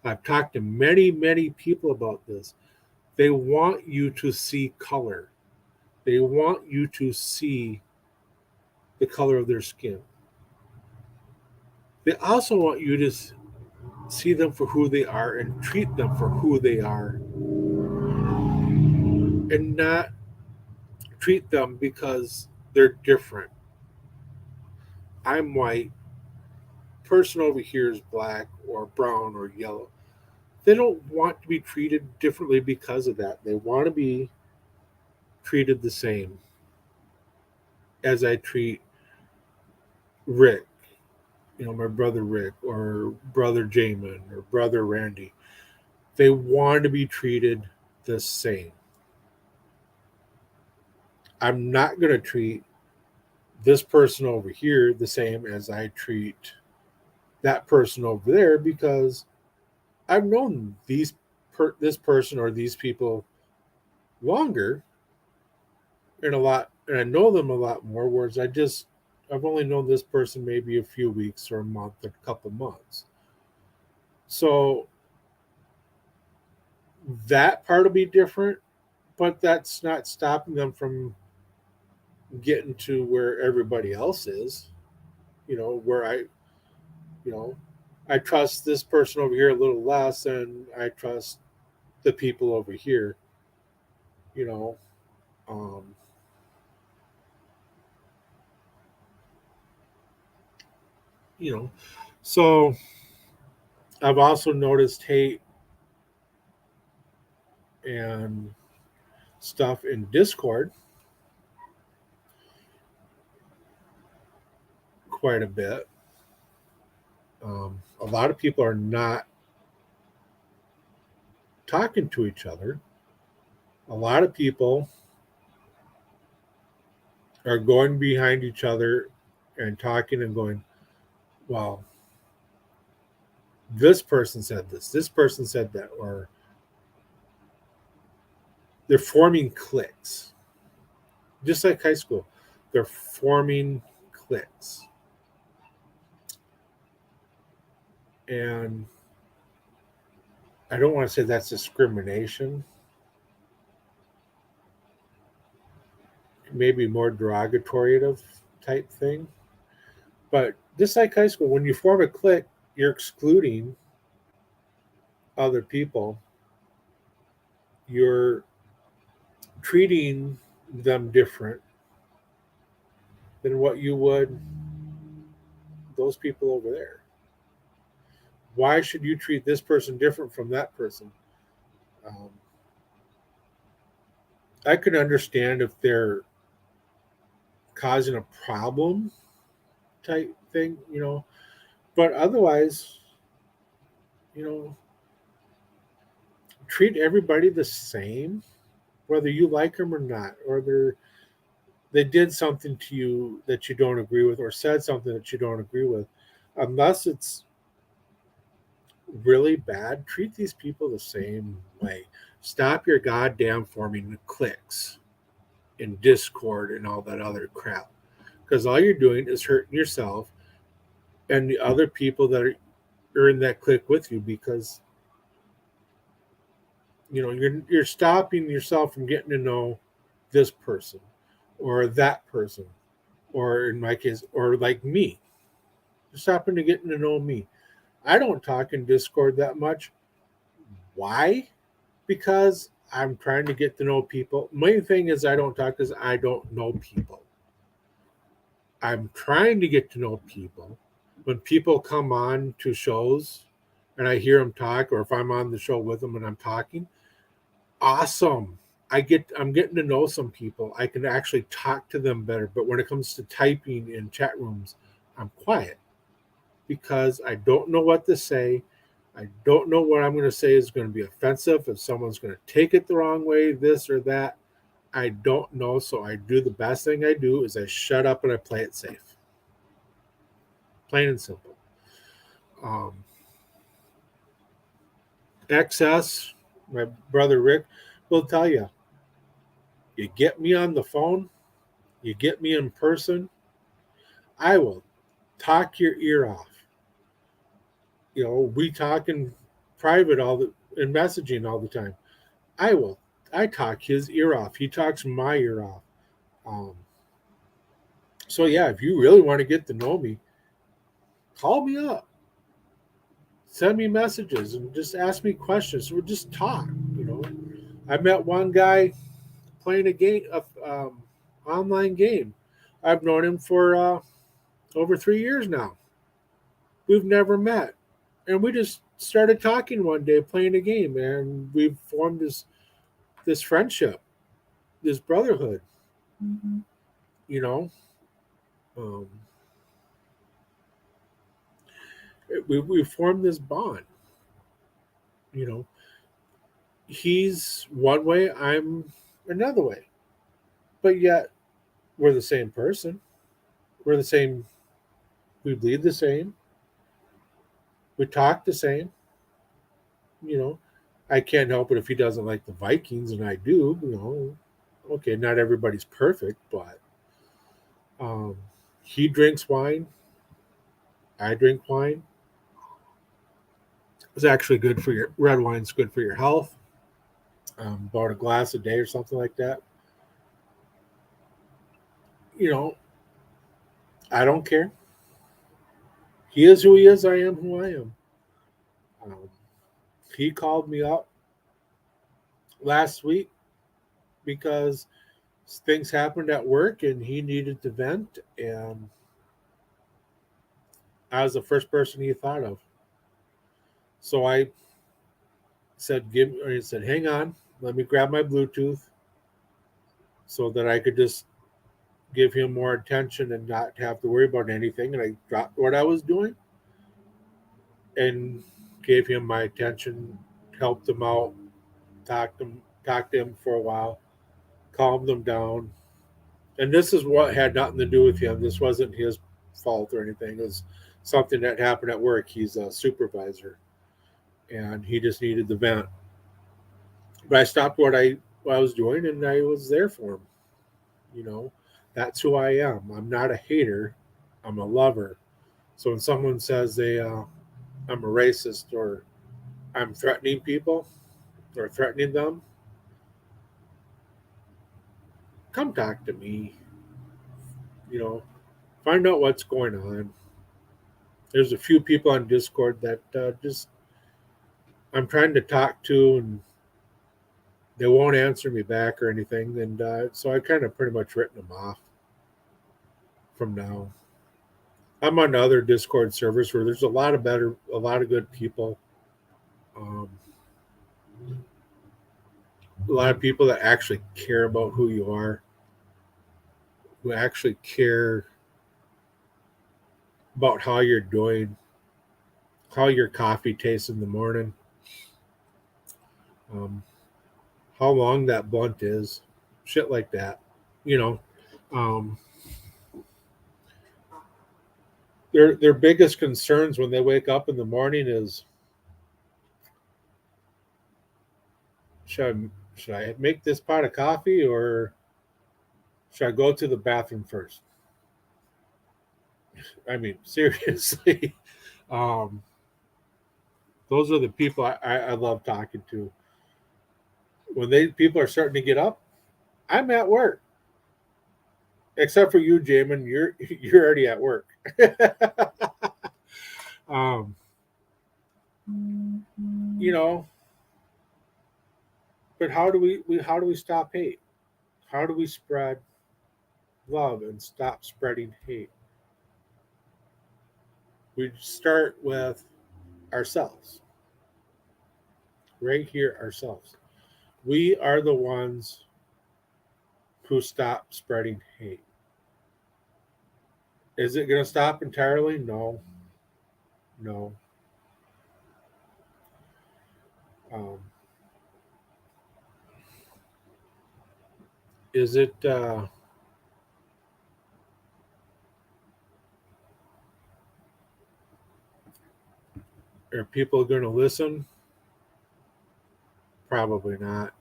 A: I've talked to many people about this. They want you to see color. They want you to see the color of their skin. They also want you to see them for who they are and treat them for who they are and not treat them because they're different. I'm white, person over here is black or brown or yellow. They don't want to be treated differently because of that. They want to be treated the same as I treat Rick, my brother Rick or brother Jamin or brother Randy. They want to be treated the same. I'm not going to treat this person over here the same as I treat that person over there because I've known this person or these people longer and I know them a lot more. Whereas I've only known this person maybe a few weeks or a month or a couple months. So that part will be different, but that's not stopping them from getting to where everybody else is. Where you know, I trust this person over here a little less than I trust the people over here. You know, um, you know. So I've also noticed hate and stuff in Discord quite a bit. A lot of people are not talking to each other. A lot of people are going behind each other and talking and going, well, this person said this person said that, or they're forming cliques. Just like high school, they're forming cliques. And I don't want to say that's discrimination, maybe more derogatory type thing. But just like high school, when you form a clique, you're excluding other people. You're treating them different than what you would those people over there. Why should you treat this person different from that person? Um, I could understand if they're causing a problem type thing, but otherwise, you know, treat everybody the same, whether you like them or not, or they did something to you that you don't agree with, or said something that you don't agree with. Unless it's really bad, treat these people the same way. Stop your goddamn forming cliques in Discord and all that other crap. Because all you're doing is hurting yourself and the other people that are in that clique with you, because you're stopping yourself from getting to know this person or that person, or in my case, or like me. You're stopping to getting to know me. I don't talk in Discord that much. Why? Because I'm trying to get to know people. Main thing is I don't talk because I don't know people. I'm trying to get to know people. When people come on to shows and I hear them talk, or if I'm on the show with them and I'm talking, awesome. I'm getting to know some people. I can actually talk to them better. But when it comes to typing in chat rooms, I'm quiet because I don't know what to say. I don't know what I'm going to say is going to be offensive, if someone's going to take it the wrong way, this or that. I don't know. So I do the best thing I do is I shut up and I play it safe. Plain and simple. Um, XS, my brother Rick, will tell you, you get me on the phone, you get me in person, I will talk your ear off. We talk in private in messaging all the time. I will. I talk his ear off. He talks my ear off. Um, so yeah, if you really want to get to know me, call me up, send me messages, and just ask me questions. We'll just talk. I met one guy playing a game, online game. I've known him for over 3 years now. We've never met, and we just started talking one day playing a game, and we've formed this friendship, this brotherhood. Mm-hmm. You know, um, we formed this bond. You know, he's one way, I'm another way, but yet we're the same person. We're the same. We bleed the same. We talk the same. You know, I can't help it if he doesn't like the Vikings and I do. Okay, not everybody's perfect, but um, he drinks wine. I drink wine. It's actually good for your red wine's good for your health. About a glass a day or something like that. You know, I don't care. He is who he is. I am who I am. Um, he called me up last week because things happened at work and he needed to vent, and I was the first person he thought of. So I said, hang on, let me grab my Bluetooth so that I could just give him more attention and not have to worry about anything. And I dropped what I was doing and gave him my attention, helped him out, talked to him for a while, calmed him down. And this is what had nothing to do with him. This wasn't his fault or anything. It was something that happened at work. He's a supervisor, and he just needed the vent. But I stopped what I was doing, and I was there for him. You know, that's who I am. I'm not a hater. I'm a lover. So when someone says I'm a racist or I'm threatening people or threatening them, come talk to me. You know, find out what's going on. There's a few people on Discord that just I'm trying to talk to, and they won't answer me back or anything, and so I kind of pretty much written them off from now. I'm on other Discord servers where there's a lot of good people, um, a lot of people that actually care about who you are, who actually care about how you're doing, how your coffee tastes in the morning, um, how long that blunt is, shit like that. You know, um, their biggest concerns when they wake up in the morning is should I make this pot of coffee or should I go to the bathroom first? I mean, seriously, um, those are the people I love talking to. When they people are starting to get up, I'm at work. Except for you, Jamin, you're already at work. um, you know, but how do we stop hate? How do we spread love and stop spreading hate? We start with ourselves, right here, ourselves. We are the ones who stop spreading hate. Is it going to stop entirely? No, no. Um, is it? Are people going to listen? Probably not.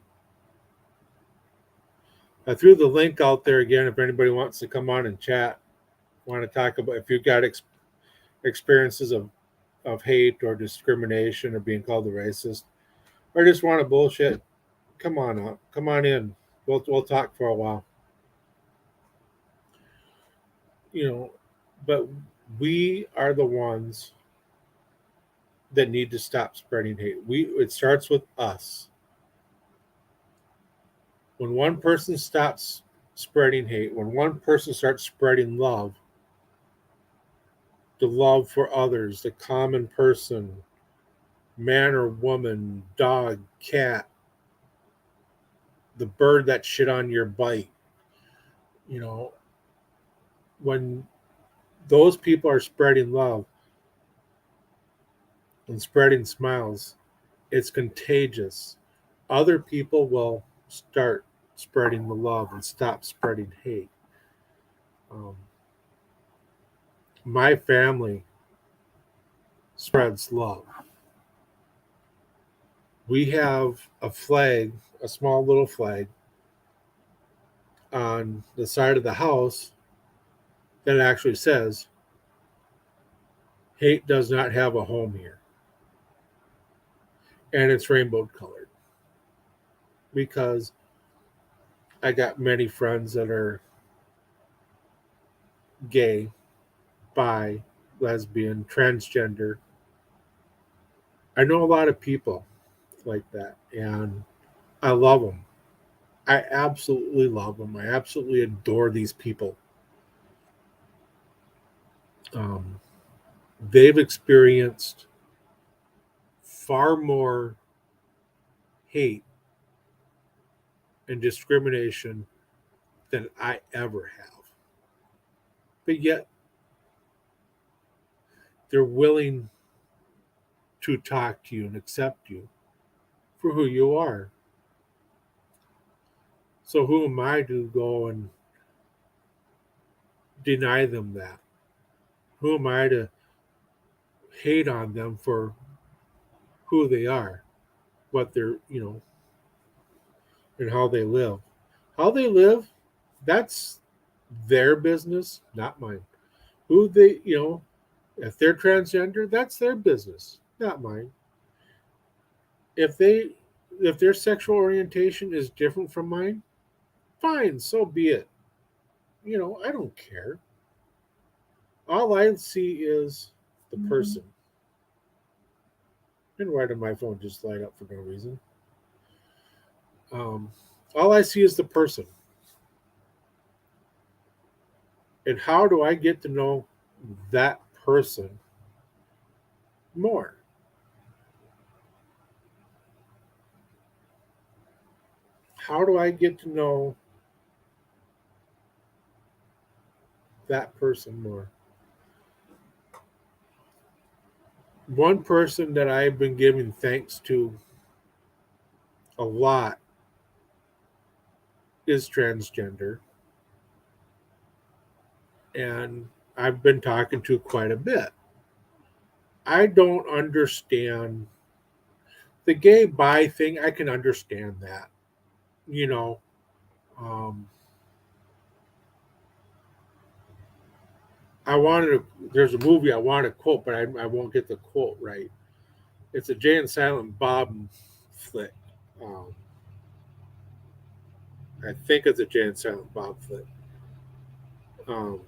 A: I threw the link out there again. If anybody wants to come on and chat, want to talk about if you've got experiences of hate or discrimination or being called a racist, or just want to bullshit, come on up, come on in. We'll talk for a while. You know, but we are the ones that need to stop spreading hate. It starts with us. When one person stops spreading hate, when one person starts spreading love, the love for others, the common person, man or woman, dog, cat, the bird that shit on your bike, you know, when those people are spreading love and spreading smiles, it's contagious. Other people will start spreading the love and stop spreading hate. Um, my family spreads love. We have a flag, a small little flag, on the side of the house that actually says, hate does not have a home here. And it's rainbow colored because I got many friends that are gay, bi, lesbian, transgender. I know a lot of people like that, and I love them. I absolutely love them. I absolutely adore these people. Um, they've experienced far more hate and discrimination than I ever have. But yet, they're willing to talk to you and accept you for who you are. So who am I to go and deny them that? Who am I to hate on them for who they are, what they're, and how they live? How they live, that's their business, not mine. Who they, if they're transgender, that's their business, not mine. If they if their sexual orientation is different from mine, fine, so be it. I don't care. All I see is the person. And why did my phone just light up for no reason? Um, all I see is the person. And how do I get to know that person more? How do I get to know that person more? One person that I've been giving thanks to a lot is transgender. And I've been talking to quite a bit. I don't understand the gay bi thing. I can understand that. You know, um, there's a movie I want to quote, but I won't get the quote right. It's a Jay and Silent Bob flick. Um, I think it's a Jay and Silent Bob flick. Um,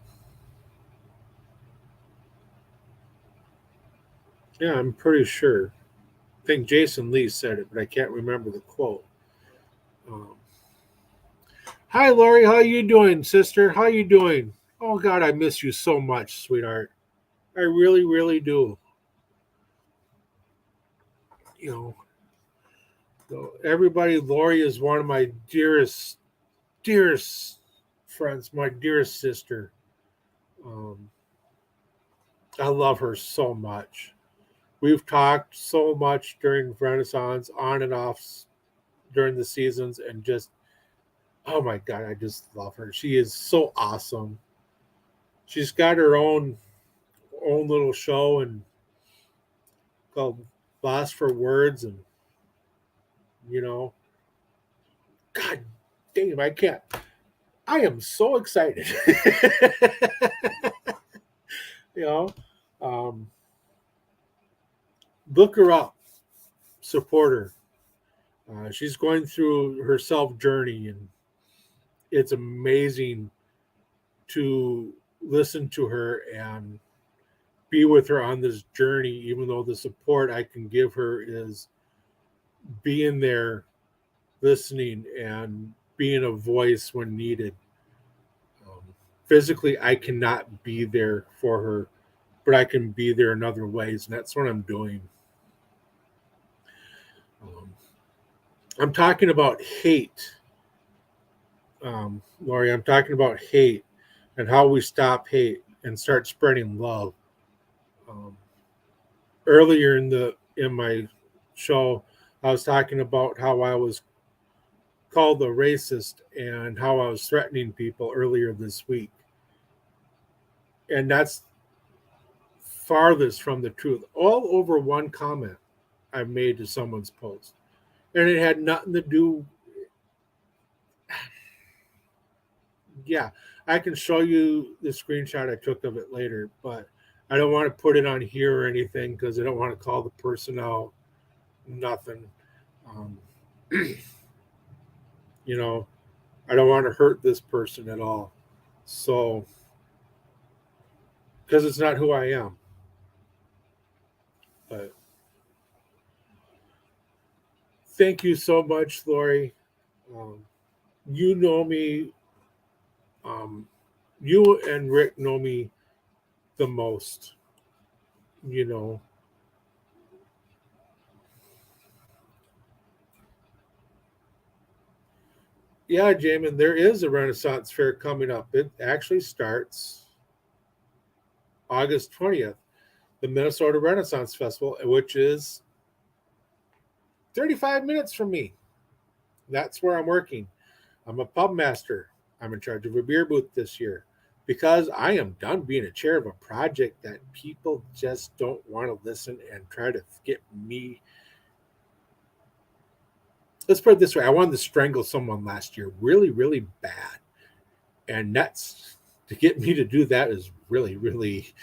A: yeah, I'm pretty sure. I think Jason Lee said it, but I can't remember the quote. Um, Hi, Lori. How you doing, sister? How you doing? Oh God, I miss you so much, sweetheart. I really, really do. You know, so everybody. Lori is one of my dearest, dearest friends. My dearest sister. Um, I love her so much. We've talked so much during Renaissance, on and off during the seasons, and just oh my God, I just love her. She is so awesome. She's got her own little show and called Lost for Words, and you know, God damn, I can't. I am so excited. you know, um, look her up, support her. She's going through her self journey, and it's amazing to listen to her and be with her on this journey. Even though the support I can give her is being there, listening, and being a voice when needed. Um, Physically, I cannot be there for her, but I can be there in other ways, and that's what I'm doing. Um, I'm talking about hate, Lori. I'm talking about hate and how we stop hate and start spreading love. Um, Earlier in my show, I was talking about how I was called a racist and how I was threatening people earlier this week, and that's farthest from the truth. All over one comment I made to someone's post, and it had nothing to do. Yeah, I can show you the screenshot I took of it later, but I don't want to put it on here or anything because I don't want to call the person out. Nothing. Um, you know, I don't want to hurt this person at all. So, because it's not who I am. But thank you so much, Lori. Um, you know me. Um, you and Rick know me the most. You know, yeah, Jamin, there is a Renaissance Fair coming up. It actually starts August 20th. the Minnesota Renaissance Festival, which is 35 minutes from me. That's where I'm working. I'm a pub master. I'm in charge of a beer booth this year because I am done being a chair of a project that people just don't want to listen and try to get me. Let's put it this way. I wanted to strangle someone last year really, really bad. And that's to get me to do that is really, really,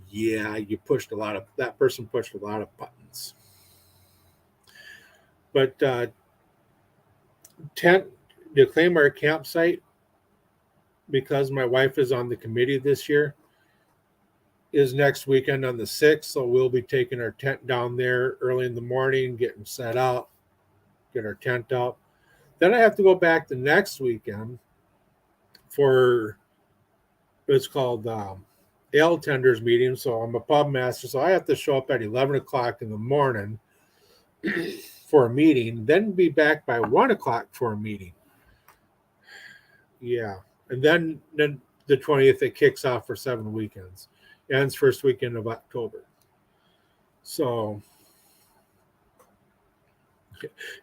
A: yeah, that person pushed a lot of buttons. But tent to claim our campsite, because my wife is on the committee this year, is next weekend on the 6th. So we'll be taking our tent down there early in the morning, getting set up, get our tent up. Then I have to go back the next weekend for it's called ale tenders meeting. So I'm a pub master. So I have to show up at 11 o'clock in the morning for a meeting, then be back by 1 o'clock for a meeting. Yeah. And then the 20th, it kicks off for 7 weekends. Ends first weekend of October. So,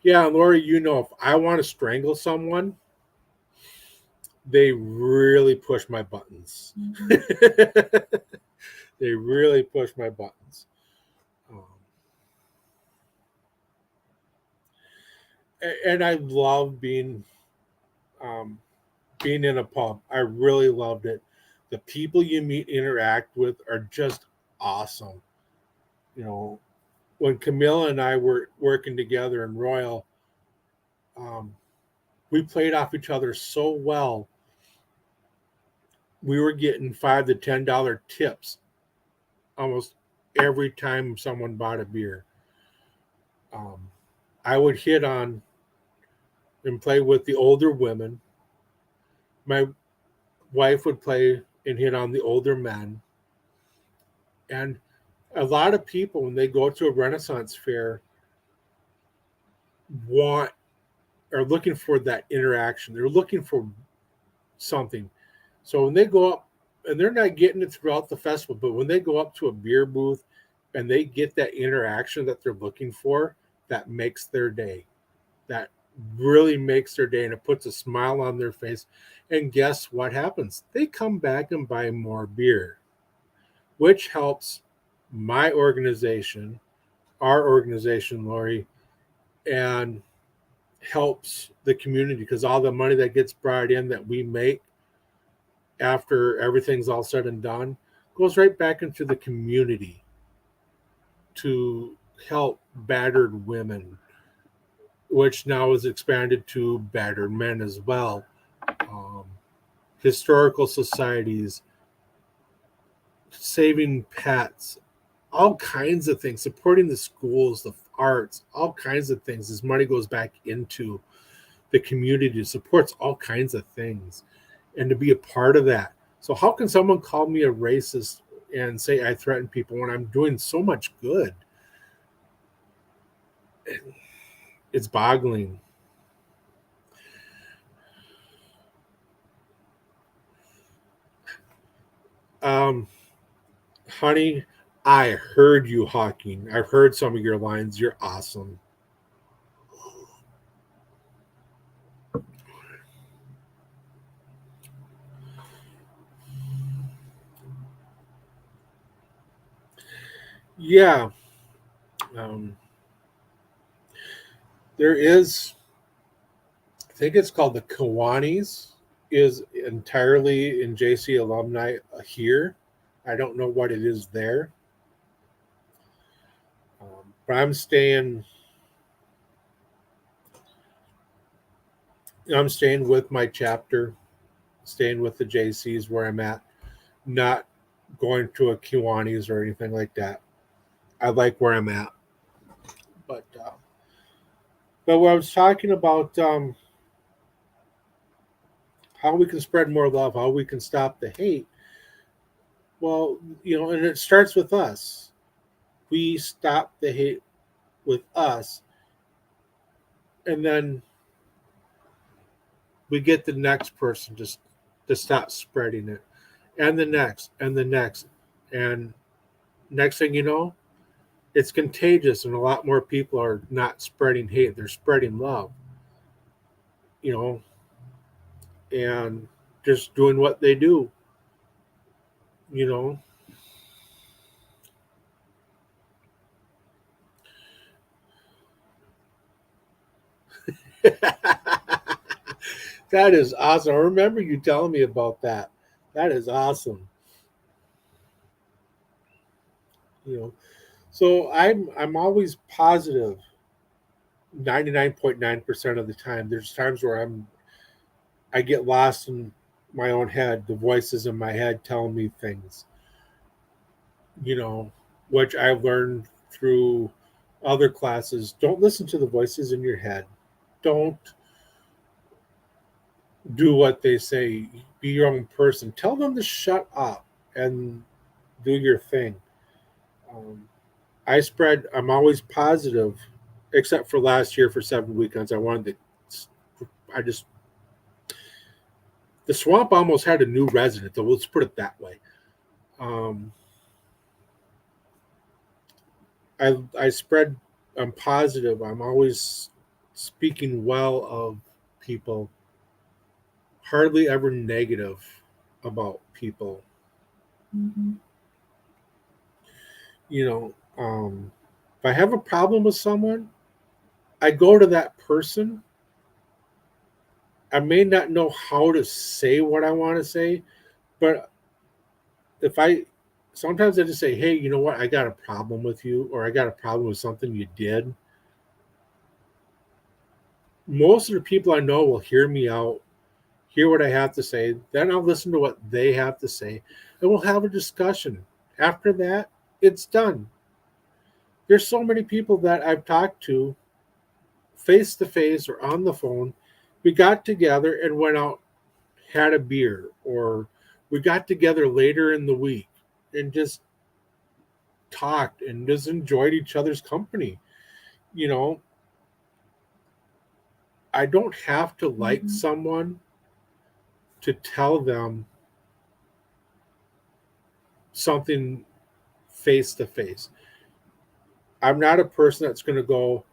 A: yeah, Lori, if I want to strangle someone, they really push my buttons. Mm-hmm. They really push my buttons. And I love being in a pub. I really loved it. The people you meet, interact with are just awesome. When Camilla and I were working together in Royal, we played off each other so well. We were getting $5 to $10 tips almost every time someone bought a beer. I would hit on and play with the older women. My wife would play and hit on the older men. And a lot of people, when they go to a Renaissance fair, are looking for that interaction. They're looking for something. So when they go up, and they're not getting it throughout the festival, but when they go up to a beer booth and they get that interaction that they're looking for, that makes their day. That really makes their day, and it puts a smile on their face. And guess what happens? They come back and buy more beer, which helps my organization, our organization, Lori, and helps the community, because all the money that gets brought in that we make after everything's all said and done goes right back into the community to help battered women, which now is expanded to battered men as well. Historical societies, saving pets, all kinds of things, supporting the schools, the arts, all kinds of things. This money goes back into the community, supports all kinds of things, and to be a part of that. So how can someone call me a racist and say I threaten people when I'm doing so much good? It's boggling. Honey, I heard you hawking. I've heard some of your lines. You're awesome. Yeah. There is, I think it's called the Kiwanis, is entirely in JC alumni here. I don't know what it is there. But I'm staying with my chapter, staying with the JCs where I'm at, not going to a Kiwanis or anything like that. I like where I'm at. But what I was talking about, how we can spread more love, how we can stop the hate. Well, and it starts with us. We stop the hate with us, and then we get the next person to stop spreading it, and the next, and the next. And Next thing you know, it's contagious, and a lot more people are not spreading hate, they're spreading love, you know, and just doing what they do, you know. That is awesome. I remember you telling me about that. That is awesome. You know, so I'm always positive 99.9% of the time. There's times where I get lost in my own head, the voices in my head telling me things, you know, which I've learned through other classes. Don't listen to the voices in your head. Don't do what they say. Be your own person. Tell them to shut up and do your thing. Um, I'm always positive, except for last year for 7 weekends. I just, the swamp almost had a new resident, though. Let's put it that way. Um, I spread, I'm positive. I'm always speaking well of people, hardly ever negative about people.
B: Mm-hmm.
A: You know, if I have a problem with someone, I go to that person. I may not know how to say what I want to say, but if I sometimes I just say, hey, you know what? I got a problem with you, or I got a problem with something you did. Most of the people I know will hear me out, hear what I have to say. Then I'll listen to what they have to say, and we'll have a discussion. After that, it's done. There's so many people that I've talked to face to face or on the phone. We got together and went out, had a beer, or we got together later in the week and just talked and just enjoyed each other's company. You know, I don't have to like
B: Mm-hmm.
A: someone to tell them something face to face. I'm not a person that's going to go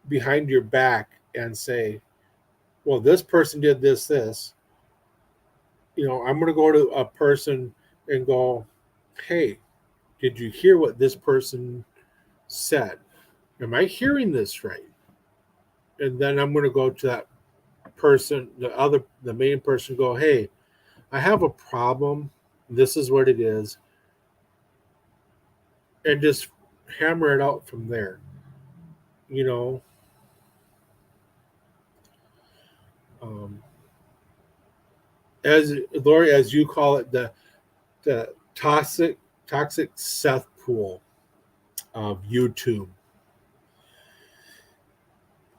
A: behind your back and say, well, this person did this. You know, I'm going to go to a person and go, hey, did you hear what this person said? Am I hearing this right? And then I'm going to go to that person, the main person, go, hey, I have a problem. This is what it is. And just hammer it out from there. You know, um, as Lori, as you call it, the toxic Seth pool of YouTube.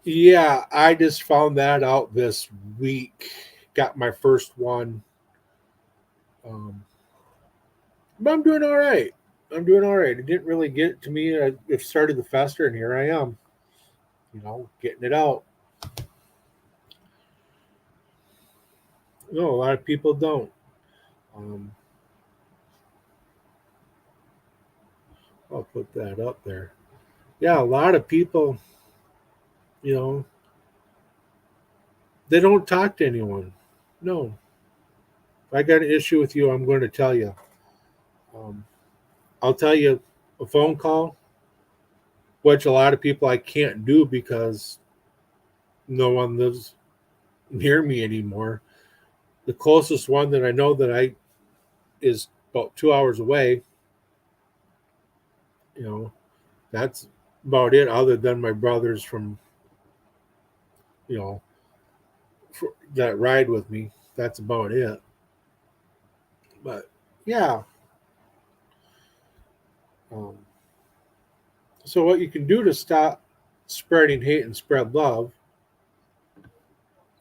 A: Yeah, I just found that out this week. Got my first one. Um, but I'm doing all right. I'm doing all right. It didn't really get to me. It started to fester, and here I am. You know, getting it out. No, a lot of people don't. Um, I'll put that up there. Yeah, a lot of people, you know, they don't talk to anyone. No, if I got an issue with you, I'm going to tell you. Um, I'll tell you a phone call, which a lot of people I can't do because no one lives near me anymore. The closest one that I know that I is about 2 hours away. You know, that's about it. Other than my brothers from you know that ride with me, that's about it. But yeah, um, so what you can do to stop spreading hate and spread love,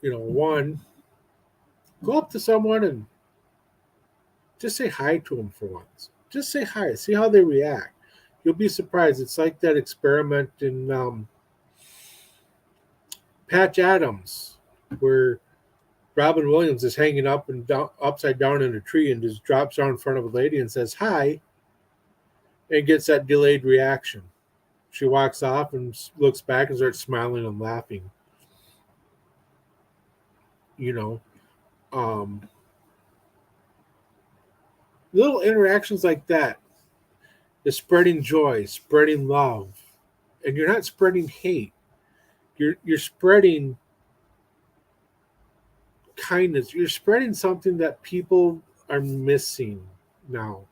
A: one, go up to someone and just say hi to them for once. Just say hi. See how they react. You'll be surprised. It's like that experiment in Patch Adams, where Robin Williams is hanging up and down, upside down in a tree and just drops down in front of a lady and says hi. and gets that delayed reaction. She walks off and looks back and starts smiling and laughing. You know, um, little interactions like that is spreading joy, spreading love, and you're not spreading hate. You're spreading kindness. You're spreading something that people are missing now.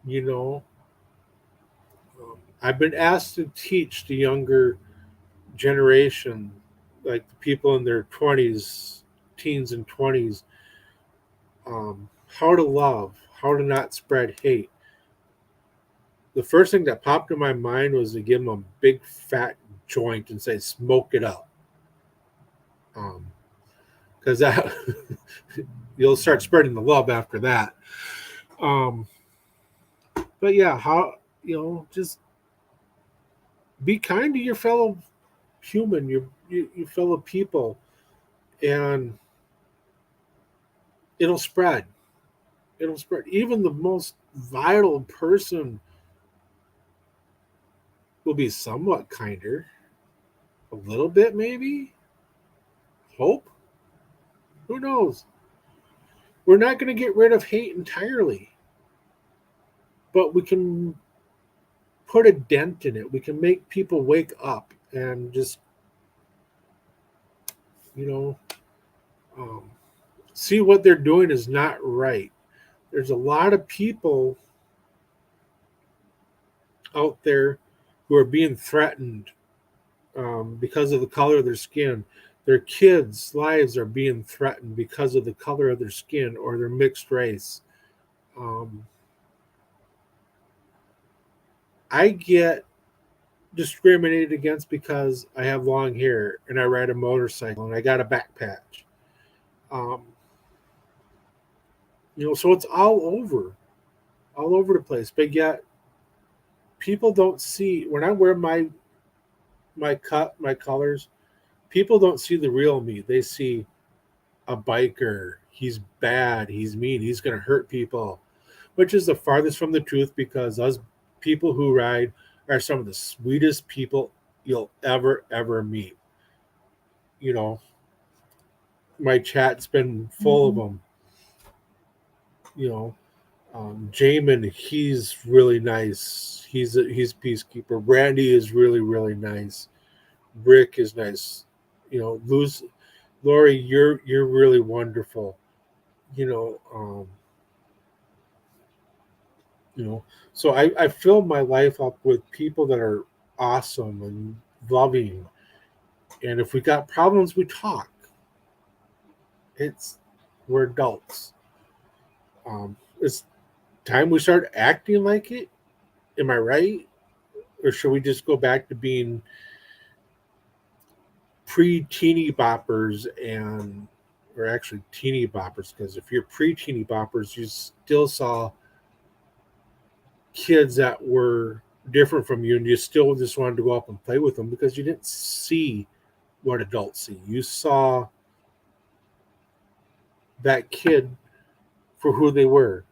A: You know, I've been asked to teach the younger generation, like the people in their 20s, teens and 20s, how to love, how to not spread hate. The first thing that popped in my mind was to give them a big fat joint and say, smoke it up. Because that you'll start spreading the love after that. Um, but yeah, how, just be kind to your fellow human, your fellow people, and it'll spread. It'll spread. Even the most vital person will be somewhat kinder, a little bit maybe. Hope. Who knows? We're not going to get rid of hate entirely, but we can put a dent in it. We can make people wake up and just, you know, um, see what they're doing is not right. There's a lot of people out there who are being threatened because of the color of their skin. Their kids' lives are being threatened because of the color of their skin or their mixed race. Um, I get discriminated against because I have long hair and I ride a motorcycle and I got a back patch. Um, so it's all over the place. But yet people don't see when I wear my colors. People don't see the real me. They see a biker. He's bad. He's mean. He's going to hurt people, which is the farthest from the truth because us people who ride are some of the sweetest people you'll ever meet. You know, my chat's been full of them. You know, Jamin, he's really nice. He's peacekeeper. Randy is really nice. Rick is nice. Luz, Lori, you're really wonderful. You know, um, you know. So I fill my life up with people that are awesome and loving. And if we got problems, we talk. It's We're adults. It's time we start acting like it. Am I right? Or should we just go back to being pre-teeny boppers and or actually teeny boppers? Because if you're pre-teeny boppers, you still saw kids that were different from you, and you still just wanted to go up and play with them because you didn't see what adults see. You saw that kid for who they were,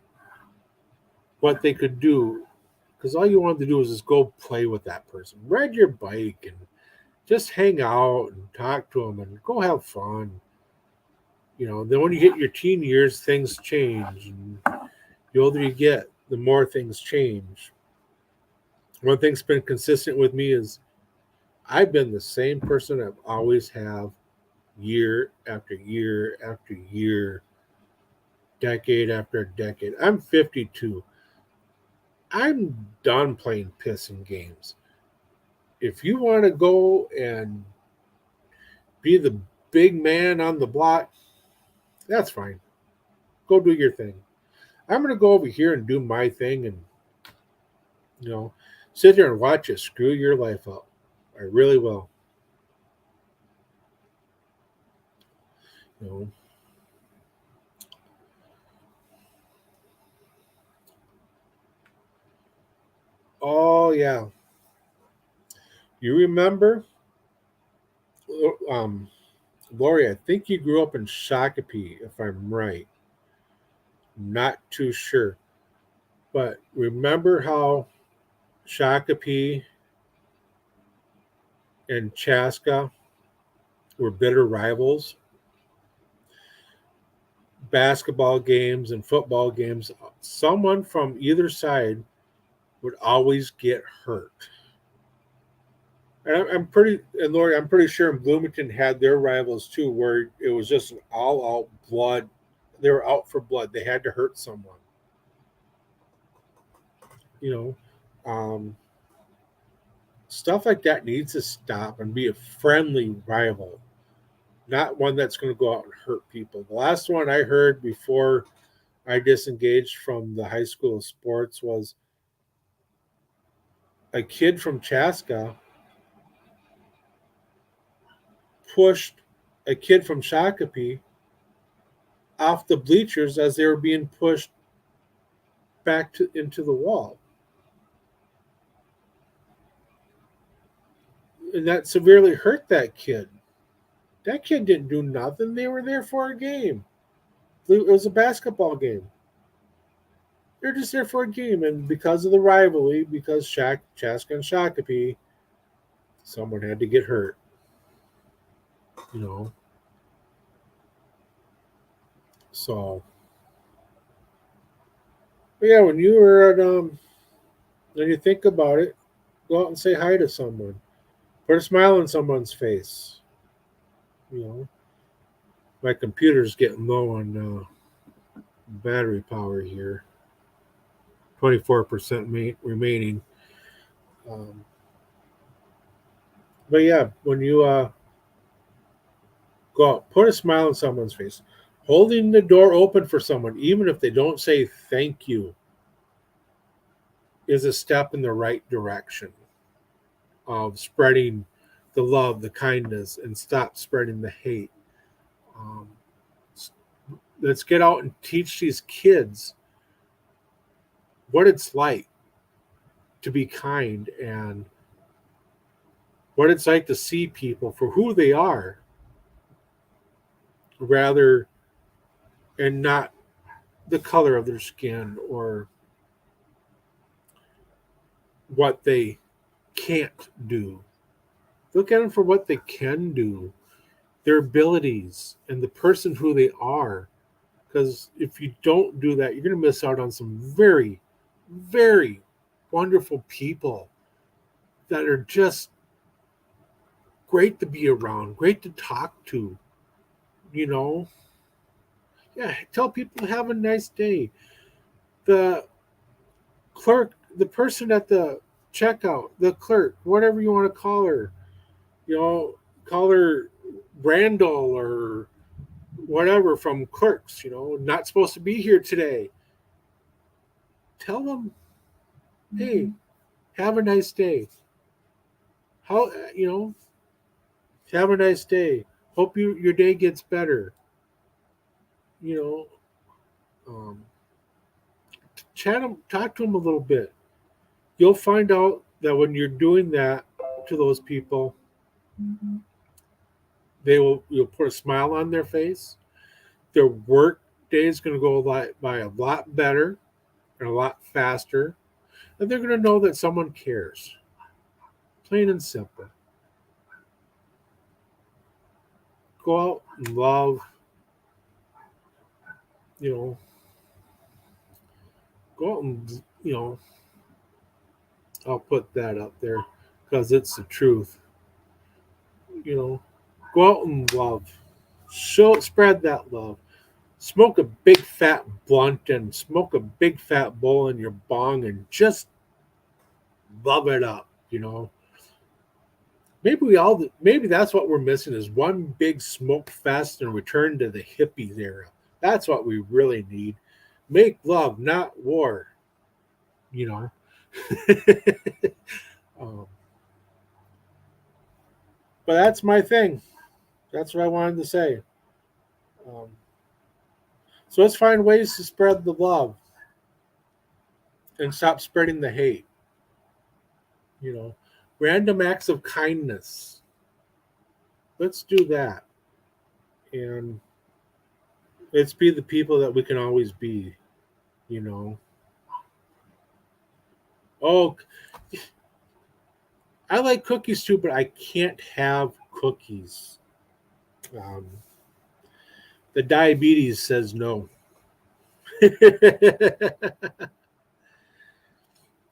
A: what they could do, because all you wanted to do was just go play with that person, ride your bike, and just hang out and talk to them and go have fun. Then when you hit your teen years, things change, and the older you get, the more things change. One thing's been consistent with me is I've been the same person I've always have, year after year after year, decade after decade. I'm 52. I'm done playing pissing games. If you want to go and be the big man on the block, that's fine. Go do your thing. I'm going to go over here and do my thing and, you know, sit there and watch you screw your life up. I really will. You know. Oh, yeah. You remember, um, Lori, I think you grew up in Shakopee, if I'm right. Not too sure. But remember how Shakopee and Chaska were bitter rivals? Basketball games and football games, someone from either side would always get hurt. And I'm pretty, and Lori, I'm pretty sure Bloomington had their rivals too, where it was just an all out blood. They were out for blood. They had to hurt someone, you know. Stuff like that needs to stop and be a friendly rival, not one that's going to go out and hurt people. The last one I heard before I disengaged from the high school of sports was a kid from Chaska pushed a kid from Shakopee off the bleachers as they were being pushed into the wall. And that severely hurt that kid. That kid didn't do nothing. They were there for a game. It was a basketball game. They're just there for a game. And because of the rivalry, because Chaska and Shakopee, someone had to get hurt. You know. So, but yeah, when you were at when you think about it, go out and say hi to someone. Put a smile on someone's face. You know, my computer's getting low on battery power here. 24% remaining. Um, but yeah, when you go out, put a smile on someone's face. Holding the door open for someone, even if they don't say thank you, is a step in the right direction of spreading the love, the kindness, and stop spreading the hate. Um, let's get out and teach these kids what it's like to be kind and what it's like to see people for who they are rather and not the color of their skin or what they can't do. Look at them for what they can do, their abilities, and the person who they are. Because if you don't do that, you're going to miss out on some very, very wonderful people that are just great to be around, great to talk to. You know, yeah, tell people to have a nice day. The clerk, the person at the checkout, the clerk, whatever you want to call her, call her Randall or whatever from Clerks, not supposed to be here today. Tell them, hey, have a nice day. How, have a nice day. Hope your day gets better. You um, talk to them a little bit. You'll find out that when you're doing that to those people, you'll put a smile on their face. Their work day is going to go by a lot better and a lot faster, and they're going to know that someone cares. Plain and simple. Go out and love, you know, go out and, I'll put that up there because it's the truth. Go out and love. Spread that love. Smoke a big fat blunt and smoke a big fat bowl in your bong and just love it up. Maybe that's what we're missing is one big smoke fest and return to the hippies era. That's what we really need. Make love, not war. You know. um, but that's my thing. That's what I wanted to say. Um, so let's find ways to spread the love and stop spreading the hate. Random acts of kindness. Let's do that. And let's be the people that we can always be, you know. Oh, I like cookies too, but I can't have cookies. Um, the diabetes says no.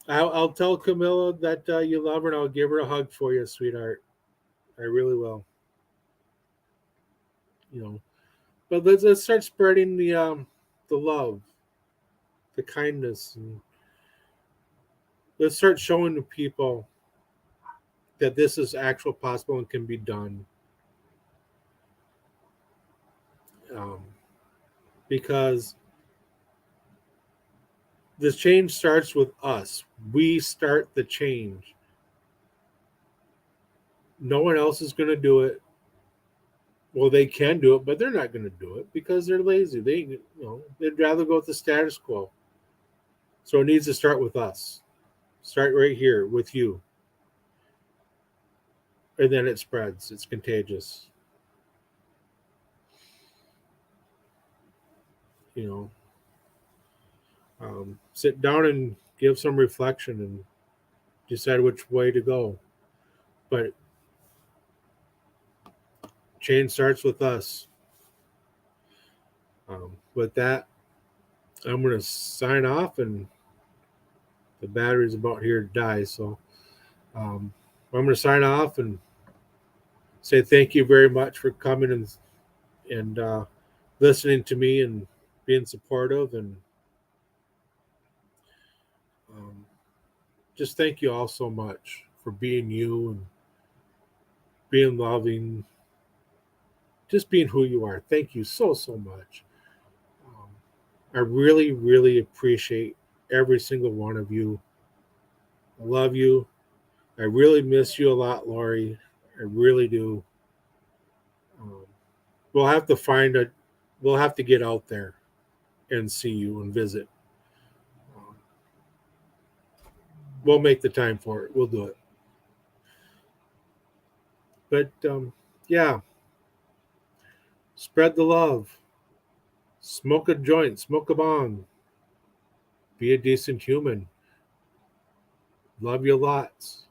A: I'll tell Camilla that you love her, and I'll give her a hug for you, sweetheart. I really will. You know, but let's start spreading the love, the kindness, and let's start showing the people that this is actual possible and can be done. Um, because the change starts with us. We start the change. No one else is going to do it. Well, they can do it, but they're not going to do it because they're lazy. They'd rather go with the status quo. So it needs to start with us. Start right here with you, and then it spreads. It's contagious. You know, sit down and give some reflection and decide which way to go. But change starts with us. With that, I'm going to sign off, and the battery's about here to die. So um, I'm going to sign off and say thank you very much for coming and listening to me and being supportive, and um, just thank you all so much for being you and being loving, just being who you are. Thank you so much. Um, I really appreciate every single one of you. I love you. I really miss you a lot, Lori. I really do. Um, we'll have to find a. We'll have to get out there and see you and visit. Um, we'll make the time for it. We'll do it. But yeah, spread the love. Smoke a joint. Smoke a bong. Be a decent human. Love you lots.